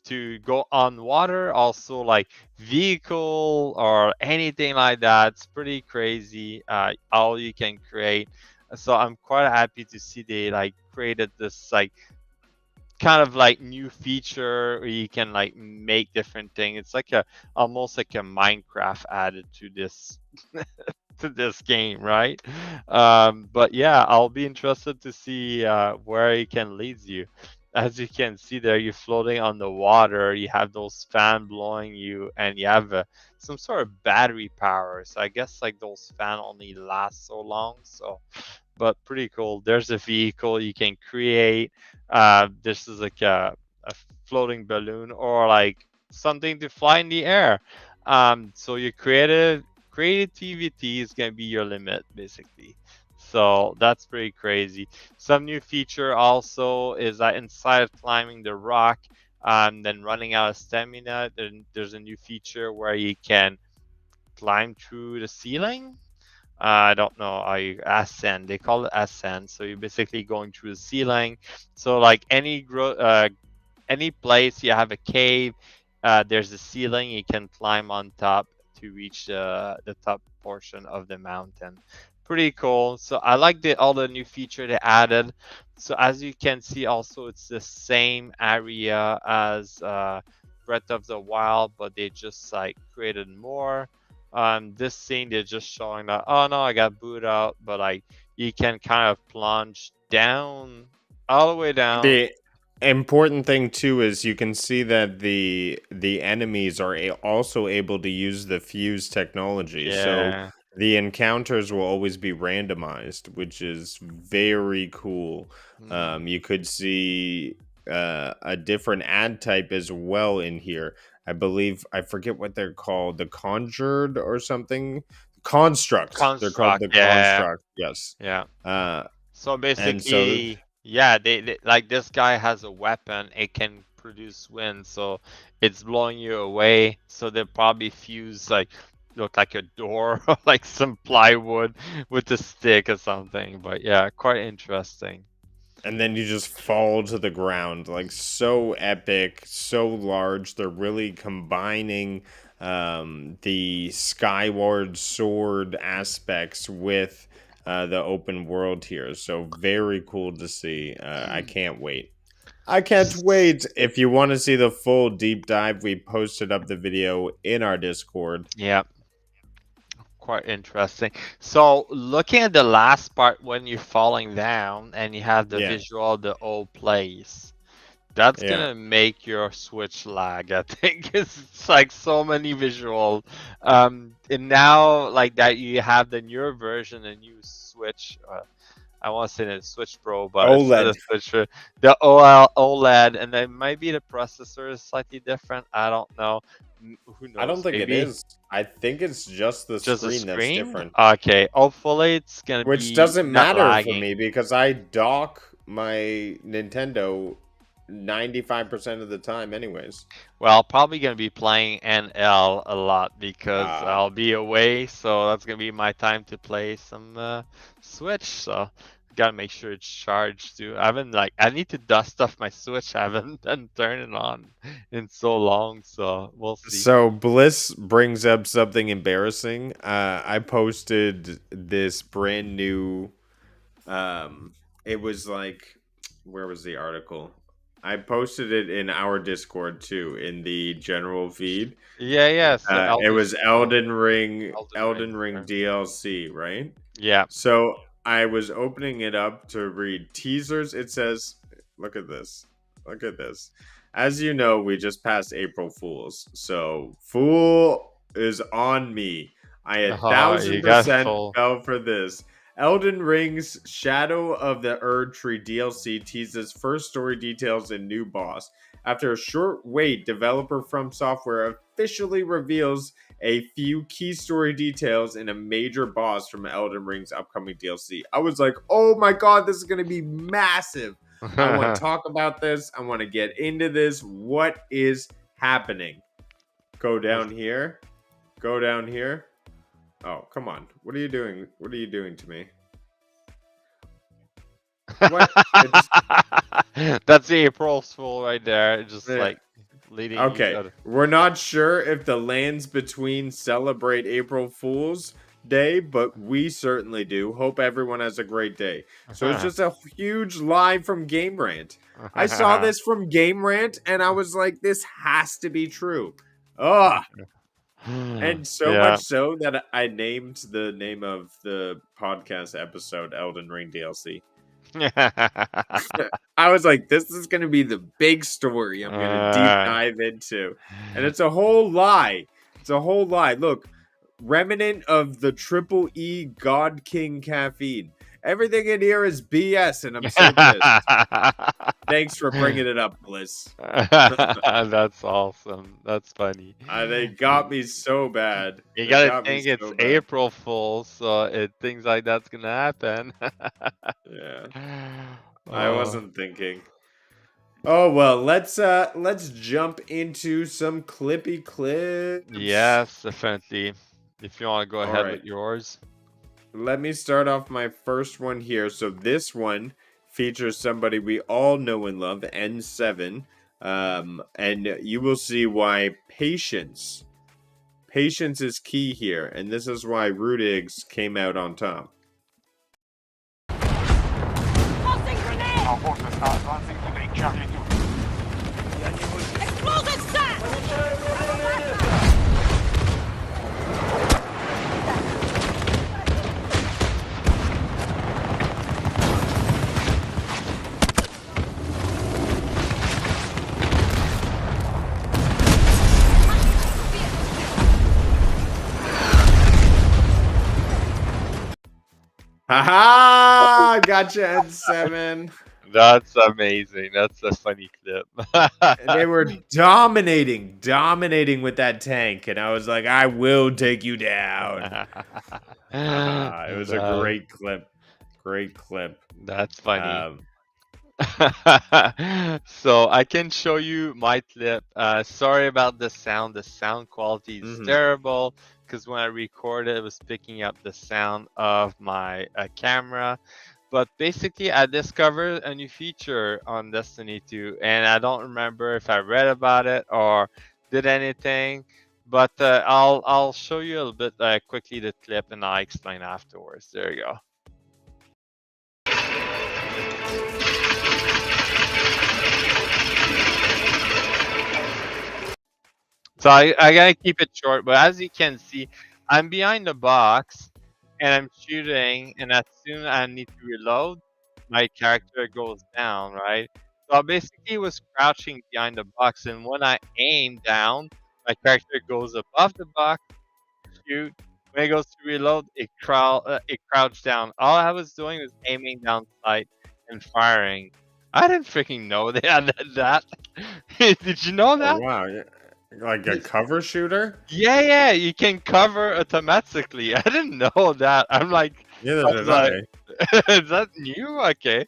[SPEAKER 2] to go on water, also like vehicle or anything like that. It's pretty crazy. All you can create. So I'm quite happy to see they like created this like kind of like new feature where you can like make different things. It's like a almost like a Minecraft added to this game, right? But yeah, I'll be interested to see where it can lead you. As you can see there, you're floating on the water. You have those fan blowing you, and you have some sort of battery power. So I guess like those fan only last so long. So but pretty cool. There's a vehicle you can create. This is like a floating balloon or like something to fly in the air. So your creativity is gonna be your limit basically. So that's pretty crazy. Some new feature also is that inside of climbing the rock, then running out of stamina, then there's a new feature where you can climb through the ceiling. I don't know. I ascend. They call it ascend. So you're basically going through the ceiling. So like any place you have a cave, there's a ceiling. You can climb on top to reach the top portion of the mountain. Pretty cool. So I like all the new feature they added. So as you can see, also it's the same area as Breath of the Wild, but they just like created more. This scene they're just showing that, oh no, I got booed out, but like you can kind of plunge down all the way down.
[SPEAKER 3] The important thing too is you can see that the enemies are also able to use the fuse technology. So
[SPEAKER 2] Yeah.
[SPEAKER 3] the encounters will always be randomized, which is very cool.
[SPEAKER 2] Mm.
[SPEAKER 3] You could see a different ad type as well in here. I believe I forget what they're called, the conjured or something. Construct. They're called
[SPEAKER 2] Construct.
[SPEAKER 3] the
[SPEAKER 2] Yeah.
[SPEAKER 3] construct. Yes.
[SPEAKER 2] Yeah.
[SPEAKER 3] Uh,
[SPEAKER 2] So
[SPEAKER 3] and so
[SPEAKER 2] basically, yeah, they like this guy has a weapon. It can produce wind, so it's blowing you away. So they'll probably fuse like look like a door or like some plywood with a stick or something. But yeah, quite interesting.
[SPEAKER 3] and then you just fall to the ground, like so epic, so large. They're really combining the Skyward Sword aspects with the open world here, so very cool to see. I can't wait. I can't wait. If you want to see the full deep dive, we posted up the video in our Discord.
[SPEAKER 2] Yeah, quite interesting. So looking at the last part when you're falling down and you have the
[SPEAKER 3] Yeah,
[SPEAKER 2] visual of the old place. That's
[SPEAKER 3] yeah.
[SPEAKER 2] gonna make your Switch lag. I think it's like so many visual. And now like that you have the newer version, the new Switch. I want to say the Switch Pro, but it's not
[SPEAKER 3] OLED.
[SPEAKER 2] the Switch. The OLED, and then maybe the processor is slightly different. I don't know. Who
[SPEAKER 3] I don't
[SPEAKER 2] knows?
[SPEAKER 3] think it
[SPEAKER 2] Maybe
[SPEAKER 3] is. I think it's just the
[SPEAKER 2] just a
[SPEAKER 3] screen that's
[SPEAKER 2] screen.
[SPEAKER 3] different.
[SPEAKER 2] Okay. Hopefully it's gonna
[SPEAKER 3] Which
[SPEAKER 2] be
[SPEAKER 3] doesn't
[SPEAKER 2] not
[SPEAKER 3] matter for
[SPEAKER 2] lagging.
[SPEAKER 3] me because I dock my Nintendo 95% of the time anyways.
[SPEAKER 2] Well, probably gonna be playing NL a lot because
[SPEAKER 3] Ah,
[SPEAKER 2] I'll be away, so that's gonna be my time to play some Switch. So gotta make sure it's charged too. I haven't like I need to dust off my Switch. I haven't done turn it on in so long, so we'll see.
[SPEAKER 3] so Bliss brings up something embarrassing. I posted this brand new Um, it was like, where was the article? I posted it in our Discord too, in the general feed.
[SPEAKER 2] Yeah, yeah. So
[SPEAKER 3] It
[SPEAKER 2] Elden,
[SPEAKER 3] was Elden Ring,
[SPEAKER 2] Elden Ring.
[SPEAKER 3] Elden Ring
[SPEAKER 2] Sure.
[SPEAKER 3] DLC, right?
[SPEAKER 2] Yeah.
[SPEAKER 3] So I was opening it up to read teasers. It says, look at this. Look at this. As you know, we just passed April Fools. So, Fool is on me. I a
[SPEAKER 2] Oh,
[SPEAKER 3] thousand
[SPEAKER 2] you got
[SPEAKER 3] percent
[SPEAKER 2] full.
[SPEAKER 3] fell for this. Elden Ring's Shadow of the Erd Tree DLC teases first story details and new boss. After a short wait, developer From Software officially reveals a few key story details and a major boss from Elden Ring's upcoming DLC. I was like, oh my god, this is going to be massive. I want to talk about this. I want to get into this. What is happening? Go down here. Go down here. Oh, come on. What are you doing? What are you doing to me? What?
[SPEAKER 2] That's the April Fool right there. Just
[SPEAKER 3] Yeah.
[SPEAKER 2] like leading each
[SPEAKER 3] Okay,
[SPEAKER 2] other.
[SPEAKER 3] we're not sure if the lands between celebrate April Fool's Day, but we certainly do. Hope everyone has a great day. So it's just a huge lie from Game Rant. I saw this from Game Rant and I was like, this has to be true. Ugh. And so
[SPEAKER 2] Yeah.
[SPEAKER 3] much so that I named the name of the podcast episode Elden Ring DLC. I was like, this is going to be the big story I'm going to deep dive into. And it's a whole lie. It's a whole lie. Look, remnant of the Triple E God King caffeine. Everything in here is BS, and I'm so pissed. Thanks for bringing it up, Bliss.
[SPEAKER 2] That's awesome. That's funny.
[SPEAKER 3] They got me so bad.
[SPEAKER 2] You
[SPEAKER 3] They
[SPEAKER 2] gotta
[SPEAKER 3] got me
[SPEAKER 2] think it's
[SPEAKER 3] so bad.
[SPEAKER 2] April Fool's, so things like that's gonna happen.
[SPEAKER 3] Yeah. I wasn't thinking. Oh well, let's jump into some clippy clips.
[SPEAKER 2] Yes, definitely. If you want to go
[SPEAKER 3] All
[SPEAKER 2] ahead
[SPEAKER 3] right.
[SPEAKER 2] with yours.
[SPEAKER 3] Let me start off my first one here. So this one features somebody we all know and love, N7. And you will see why patience is key here, and this is why Rudigs came out on top.
[SPEAKER 4] Tossing grenade!
[SPEAKER 5] Our forces are advancing to take Charlie 2.
[SPEAKER 4] Explosive set!
[SPEAKER 3] Haha! Gotcha, N7.
[SPEAKER 2] That's amazing. That's a funny clip.
[SPEAKER 3] They were dominating with that tank, and I was like, I will take you down. It was a great clip. Great clip.
[SPEAKER 2] That's funny. So I can show you my clip. Sorry about the sound. The sound quality is terrible because when I recorded, it was picking up the sound of my camera. But basically, I discovered a new feature on Destiny 2, and I don't remember if I read about it or did anything. But I'll show you a little bit quickly the clip, and I'll explain afterwards. There you go. So I gotta keep it short, but as you can see, I'm behind the box and I'm shooting, and as soon as I need to reload, my character goes down, right? So I basically was crouching behind the box, and when I aim down, my character goes above the box, shoot. When it goes to reload, it crouched down. All I was doing was aiming down sight and firing. I didn't freaking know they had that. Did you know that?
[SPEAKER 3] Oh, wow. Like a cover shooter?
[SPEAKER 2] Yeah, you can cover automatically. I didn't know that. I'm like,
[SPEAKER 3] Neither did I.
[SPEAKER 2] is that new? Okay.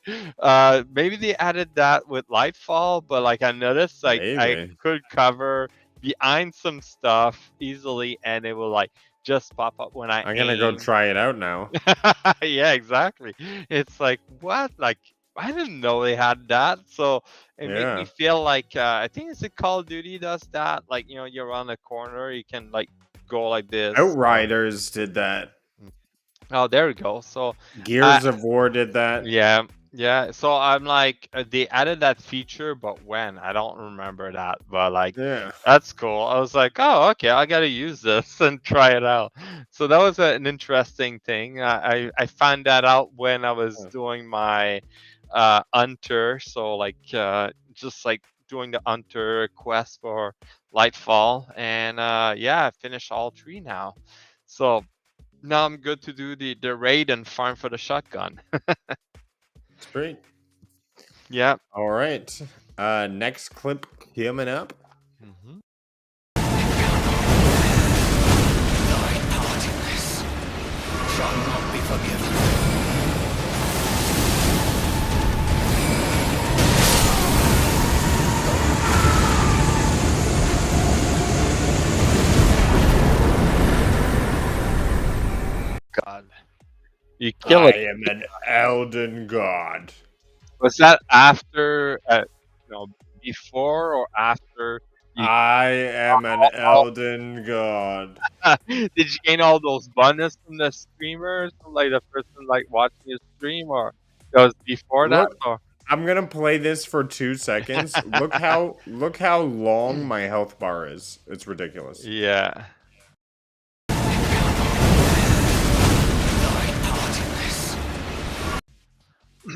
[SPEAKER 2] Maybe they added that with Lightfall, but like I noticed, like I
[SPEAKER 3] Maybe.
[SPEAKER 2] could cover behind some stuff easily, and it will like just pop up when I
[SPEAKER 3] I'm gonna go
[SPEAKER 2] aim.
[SPEAKER 3] try it out now.
[SPEAKER 2] Yeah, exactly. It's like what? Like I didn't know they had that. So it made me
[SPEAKER 3] Yeah.
[SPEAKER 2] feel like I think it's a Call of Duty does that. Like you're around a corner, you can like go like this.
[SPEAKER 3] Outriders did that.
[SPEAKER 2] Oh, there we go. So,
[SPEAKER 3] Gears of War did that.
[SPEAKER 2] yeah, yeah. So I'm like, they added that feature, but when? I don't remember that. But like,
[SPEAKER 3] Yeah.
[SPEAKER 2] that's cool. I was like, oh, okay, I gotta use this and try it out. So that was an interesting thing. I found that out when I was doing my Hunter. So like, just like doing the Hunter quest for Lightfall, and yeah, I finished all three now. So now I'm good to do the raid and farm for the shotgun.
[SPEAKER 3] Sweet.
[SPEAKER 2] Yeah.
[SPEAKER 3] All right. Next clip coming up.
[SPEAKER 2] Hmm. God, you kill
[SPEAKER 3] I
[SPEAKER 2] it.
[SPEAKER 3] am an Elden God.
[SPEAKER 2] Was that after, no, before or after you
[SPEAKER 3] I am an
[SPEAKER 2] all,
[SPEAKER 3] Elden God.
[SPEAKER 2] did you gain all those bonus from the streamers, from, like the person like watching your stream, or it was before that,
[SPEAKER 3] Look,
[SPEAKER 2] or
[SPEAKER 3] I'm gonna play this for 2 seconds. Look how long my health bar is. It's ridiculous.
[SPEAKER 2] yeah,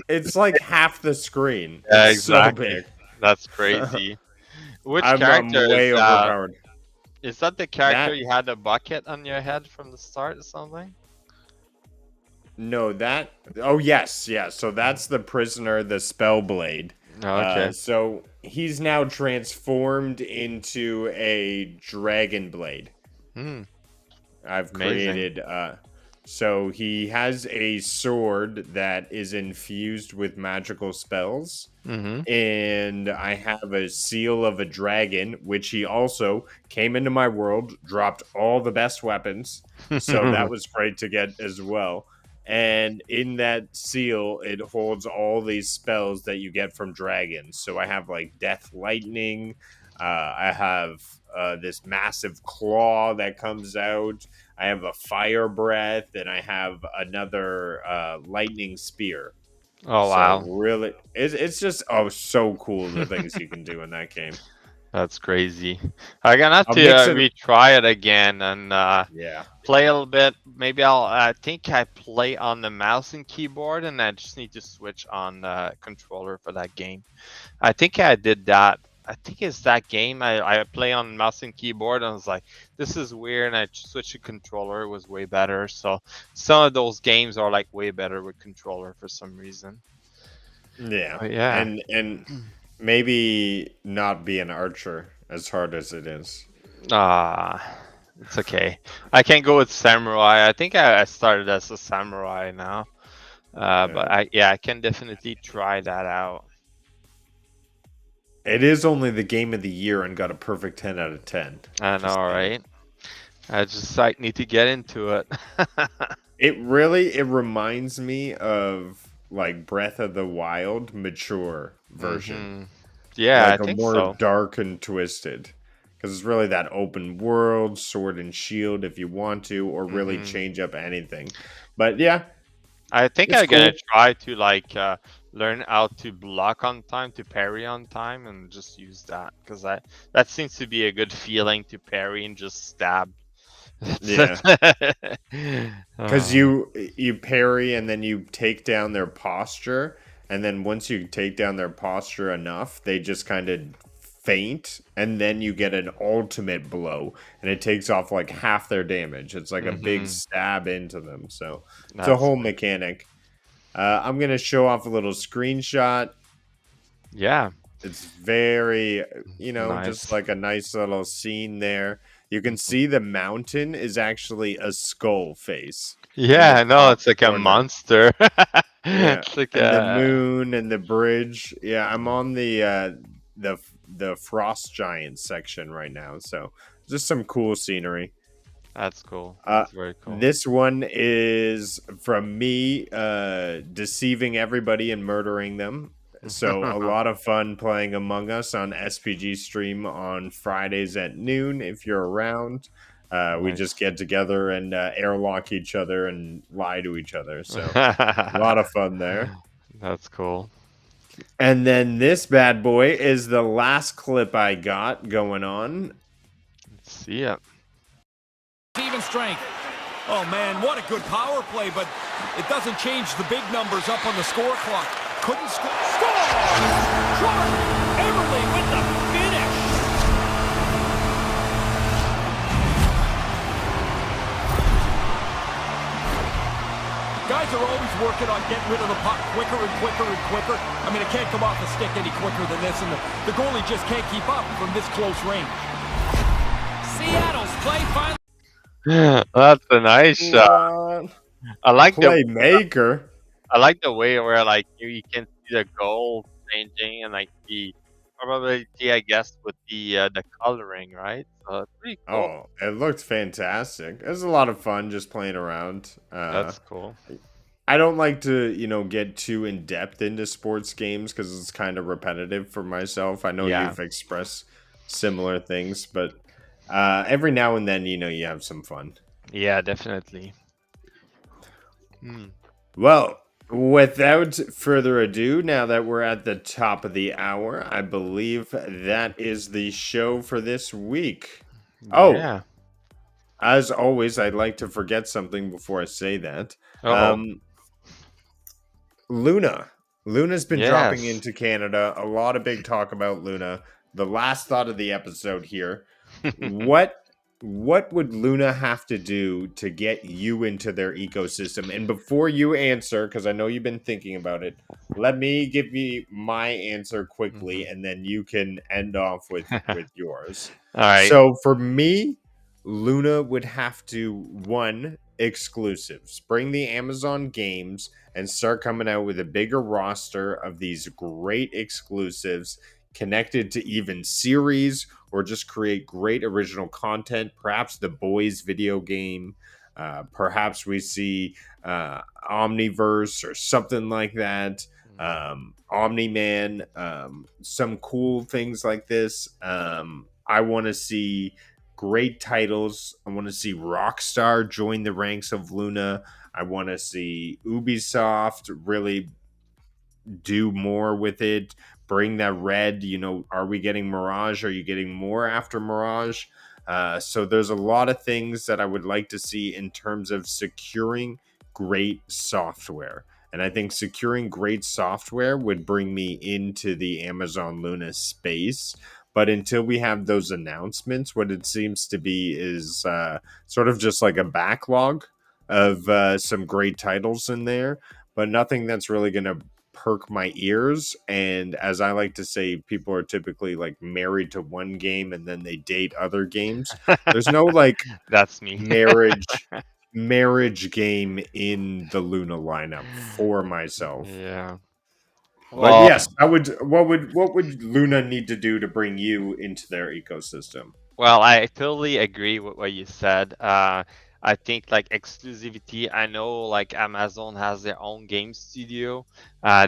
[SPEAKER 3] It's like half the screen.
[SPEAKER 2] yeah,
[SPEAKER 3] It's so
[SPEAKER 2] exactly.
[SPEAKER 3] big.
[SPEAKER 2] That's crazy. Which
[SPEAKER 3] I'm
[SPEAKER 2] character is
[SPEAKER 3] way
[SPEAKER 2] that?
[SPEAKER 3] overpowered.
[SPEAKER 2] Is that the character
[SPEAKER 3] That
[SPEAKER 2] you had a bucket on your head from the start or something?
[SPEAKER 3] no, that oh yes, yeah. So that's the prisoner, the Spellblade.
[SPEAKER 2] Oh, okay.
[SPEAKER 3] So he's now transformed into a dragon blade.
[SPEAKER 2] Hmm.
[SPEAKER 3] I've
[SPEAKER 2] Amazing.
[SPEAKER 3] created so he has a sword that is infused with magical spells.
[SPEAKER 2] Mm-hmm.
[SPEAKER 3] And I have a seal of a dragon, which he also came into my world, dropped all the best weapons. So that was great to get as well. And in that seal, it holds all these spells that you get from dragons. So I have like Death Lightning. I have this massive claw that comes out. I have a fire breath, and I have another lightning spear.
[SPEAKER 2] Oh
[SPEAKER 3] So
[SPEAKER 2] wow,
[SPEAKER 3] really, it's just so cool the things you can do in that game.
[SPEAKER 2] that's crazy. I'm gonna have
[SPEAKER 3] I'll
[SPEAKER 2] to
[SPEAKER 3] mix it.
[SPEAKER 2] retry it again and
[SPEAKER 3] Yeah,
[SPEAKER 2] play a little bit. Maybe I'll. I think I play on the mouse and keyboard, and I just need to switch on the controller for that game. I think I did that. I think it's that game. I play on mouse and keyboard, and I was like, this is weird. And I switched to controller. It was way better. So some of those games are like way better with controller for some reason.
[SPEAKER 3] yeah,
[SPEAKER 2] But yeah.
[SPEAKER 3] and maybe not be an archer as hard as it is.
[SPEAKER 2] It's okay. I can go with samurai. I think I started as a samurai now. But I can definitely try that out.
[SPEAKER 3] It is only the game of the year and got a perfect 10 out of 10.
[SPEAKER 2] I
[SPEAKER 3] Just
[SPEAKER 2] know,
[SPEAKER 3] saying.
[SPEAKER 2] right? I just like need to get into it.
[SPEAKER 3] It reminds me of like Breath of the Wild mature version.
[SPEAKER 2] Mhm. Yeah, I
[SPEAKER 3] Like a
[SPEAKER 2] think
[SPEAKER 3] more
[SPEAKER 2] so.
[SPEAKER 3] dark and twisted. Because it's really that open world, sword and shield if you want to, or really
[SPEAKER 2] Mhm.
[SPEAKER 3] change up anything. But yeah,
[SPEAKER 2] I think
[SPEAKER 3] it's
[SPEAKER 2] I'm gonna
[SPEAKER 3] cool.
[SPEAKER 2] try to like learn how to block on time, to parry on time, and just use that because that seems to be a good feeling to parry and just stab.
[SPEAKER 3] Yeah. Because
[SPEAKER 2] Uh,
[SPEAKER 3] you parry and then you take down their posture, and then once you take down their posture enough, they just kind of faint, and then you get an ultimate blow, and it takes off like half their damage. It's like a big
[SPEAKER 2] mhm.
[SPEAKER 3] stab into them. So it's a
[SPEAKER 2] That's
[SPEAKER 3] whole mechanic. I'm gonna show off a little screenshot.
[SPEAKER 2] yeah,
[SPEAKER 3] It's very, just
[SPEAKER 2] nice.
[SPEAKER 3] like a nice little scene there. You can
[SPEAKER 2] Mhm.
[SPEAKER 3] see the mountain is actually a skull face in
[SPEAKER 2] Yeah,
[SPEAKER 3] the
[SPEAKER 2] I know
[SPEAKER 3] top
[SPEAKER 2] it's like a
[SPEAKER 3] corner.
[SPEAKER 2] monster.
[SPEAKER 3] Yeah,
[SPEAKER 2] It's like
[SPEAKER 3] and the
[SPEAKER 2] a
[SPEAKER 3] moon and the bridge. Yeah, I'm on the frost giant section right now. So just some cool scenery.
[SPEAKER 2] that's cool.
[SPEAKER 3] Uh,
[SPEAKER 2] That's very cool.
[SPEAKER 3] this one is from me deceiving everybody and murdering them. So a lot of fun playing Among Us on SPG stream on Fridays at noon if you're around. We just
[SPEAKER 2] Nice.
[SPEAKER 3] get together and airlock each other and lie to each other. So a lot of fun there.
[SPEAKER 2] That's cool.
[SPEAKER 3] And then this bad boy is the last clip I got going on.
[SPEAKER 2] Let's see it.
[SPEAKER 6] Even strength. Oh man, what a good power play, but it doesn't change the big numbers up on the score clock. Couldn't score. Score! Clark Everly with the finish. Guys are always working on getting rid of the puck quicker and quicker and quicker. I mean, it can't come off the stick any quicker than this, and the goalie just can't keep up from this close range. Seattle's play finally.
[SPEAKER 2] That's a nice shot.
[SPEAKER 3] What?
[SPEAKER 2] I like the
[SPEAKER 3] Playmaker.
[SPEAKER 2] I like the way where like you can see the goal changing and like the probability, I guess, with the coloring, right? So it's pretty cool.
[SPEAKER 3] Oh, it looked fantastic. It was a lot of fun just playing around.
[SPEAKER 2] That's cool.
[SPEAKER 3] I don't like to, get too in depth into sports games because it's kind of repetitive for myself. I know
[SPEAKER 2] Yeah.
[SPEAKER 3] you've expressed similar things, but every now and then, you have some fun.
[SPEAKER 2] Yeah, definitely.
[SPEAKER 3] Well, without further ado, now that we're at the top of the hour, I believe that is the show for this week. Oh,
[SPEAKER 2] Yeah.
[SPEAKER 3] as always, I'd like to forget something before I say that.
[SPEAKER 2] Uh-oh.
[SPEAKER 3] Luna. Luna's been dropping
[SPEAKER 2] Yes.
[SPEAKER 3] into Canada. A lot of big talk about Luna. The last thought of the episode here. What would Luna have to do to get you into their ecosystem? And before you answer, because I know you've been thinking about it, let me give you my answer quickly, and then you can end off with yours.
[SPEAKER 2] All right.
[SPEAKER 3] So for me, Luna would have to, one, exclusives. Bring the Amazon games and start coming out with a bigger roster of these great exclusives connected to even series, or just create great original content. Perhaps the Boys video game. Perhaps we see Omniverse or something like that. Omni-Man. Some cool things like this. I want to see great titles. I want to see Rockstar join the ranks of Luna. I want to see Ubisoft really do more with it. Bring that red. Are we getting Mirage? Are you getting more after Mirage? So there's a lot of things that I would like to see in terms of securing great software. And I think securing great software would bring me into the Amazon Luna space. But until we have those announcements, what it seems to be is sort of just like a backlog of some great titles in there, but nothing that's really going to perk my ears. And as I like to say, people are typically like married to one game and then they date other games. There's no like
[SPEAKER 2] That's me.
[SPEAKER 3] marriage game in the Luna lineup for myself.
[SPEAKER 2] Yeah.
[SPEAKER 3] But yes, what would Luna need to do to bring you into their ecosystem?
[SPEAKER 2] Well, I totally agree with what you said. I think like exclusivity. I know like Amazon has their own game studio.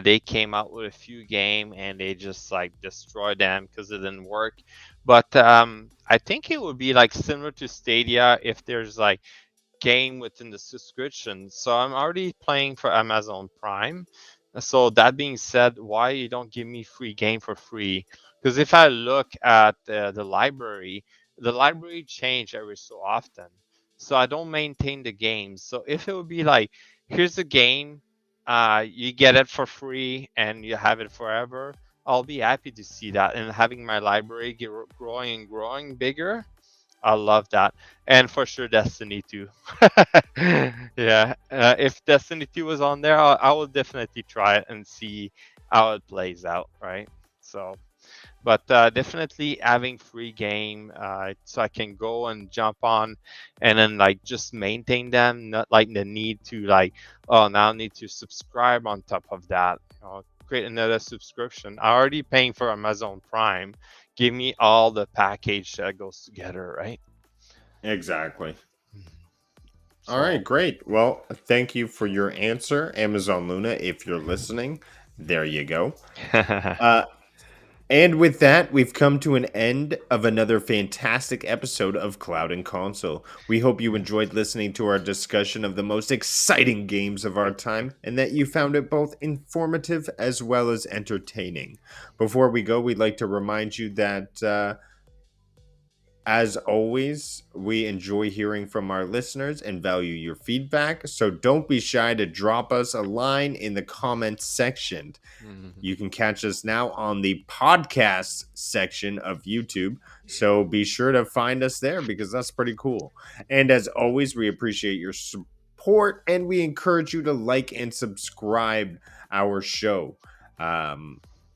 [SPEAKER 2] They came out with a few game and they just like destroyed them because it didn't work. But I think it would be like similar to Stadia if there's like game within the subscription. So I'm already playing for Amazon Prime. So that being said, why you don't give me free game for free? Because if I look at the library change every so often. So I don't maintain the games. So if it would be like, here's a game, you get it for free and you have it forever, I'll be happy to see that. And having my library growing and growing bigger, I love that. And for sure, Destiny 2. Yeah. If Destiny 2 was on there, I would definitely try it and see how it plays out, right? So, but definitely having free game so I can go and jump on and then like just maintain them, not like the need to like, oh, now I need to subscribe on top of that. Create another subscription. I'm already paying for Amazon Prime. Give me all the package that goes together, right?
[SPEAKER 3] Exactly.
[SPEAKER 2] So,
[SPEAKER 3] All right, great. Well, thank you for your answer, Amazon Luna. If you're listening, there you go. And with that, we've come to an end of another fantastic episode of Cloud and Console. We hope you enjoyed listening to our discussion of the most exciting games of our time and that you found it both informative as well as entertaining. Before we go, we'd like to remind you that as always, we enjoy hearing from our listeners and value your feedback. So don't be shy to drop us a line in the comments section. You can catch us now on the podcast section of YouTube. So be sure to find us there because that's pretty cool. And as always, we appreciate your support and we encourage you to like and subscribe our show.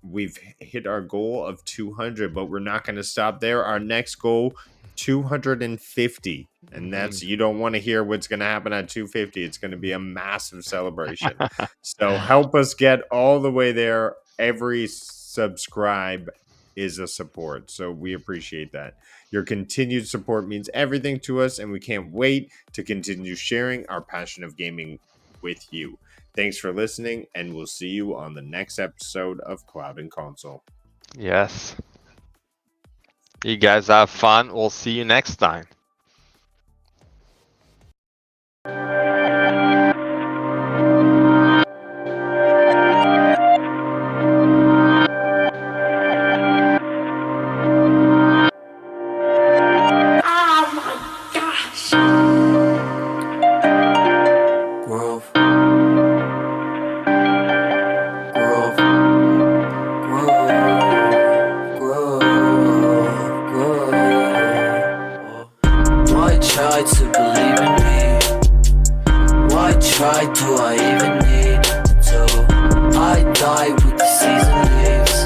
[SPEAKER 3] We've hit our goal of 200, but we're not going to stop there. Our next goal, 250. And that's, you don't want to hear what's going to happen at 250. It's going to be a massive celebration. So help us get all the way there. Every subscribe is a support. So we appreciate that. Your continued support means everything to us, and we can't wait to continue sharing our passion of gaming with you. Thanks for listening, and we'll see you on the next episode of Cloud and Console.
[SPEAKER 2] Yes. You guys have fun. We'll see you next time.
[SPEAKER 7] Try to believe in me. Why try do I even need to? I die with the season leaves.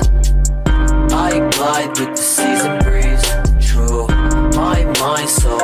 [SPEAKER 7] I glide with the season breeze. True, my mind so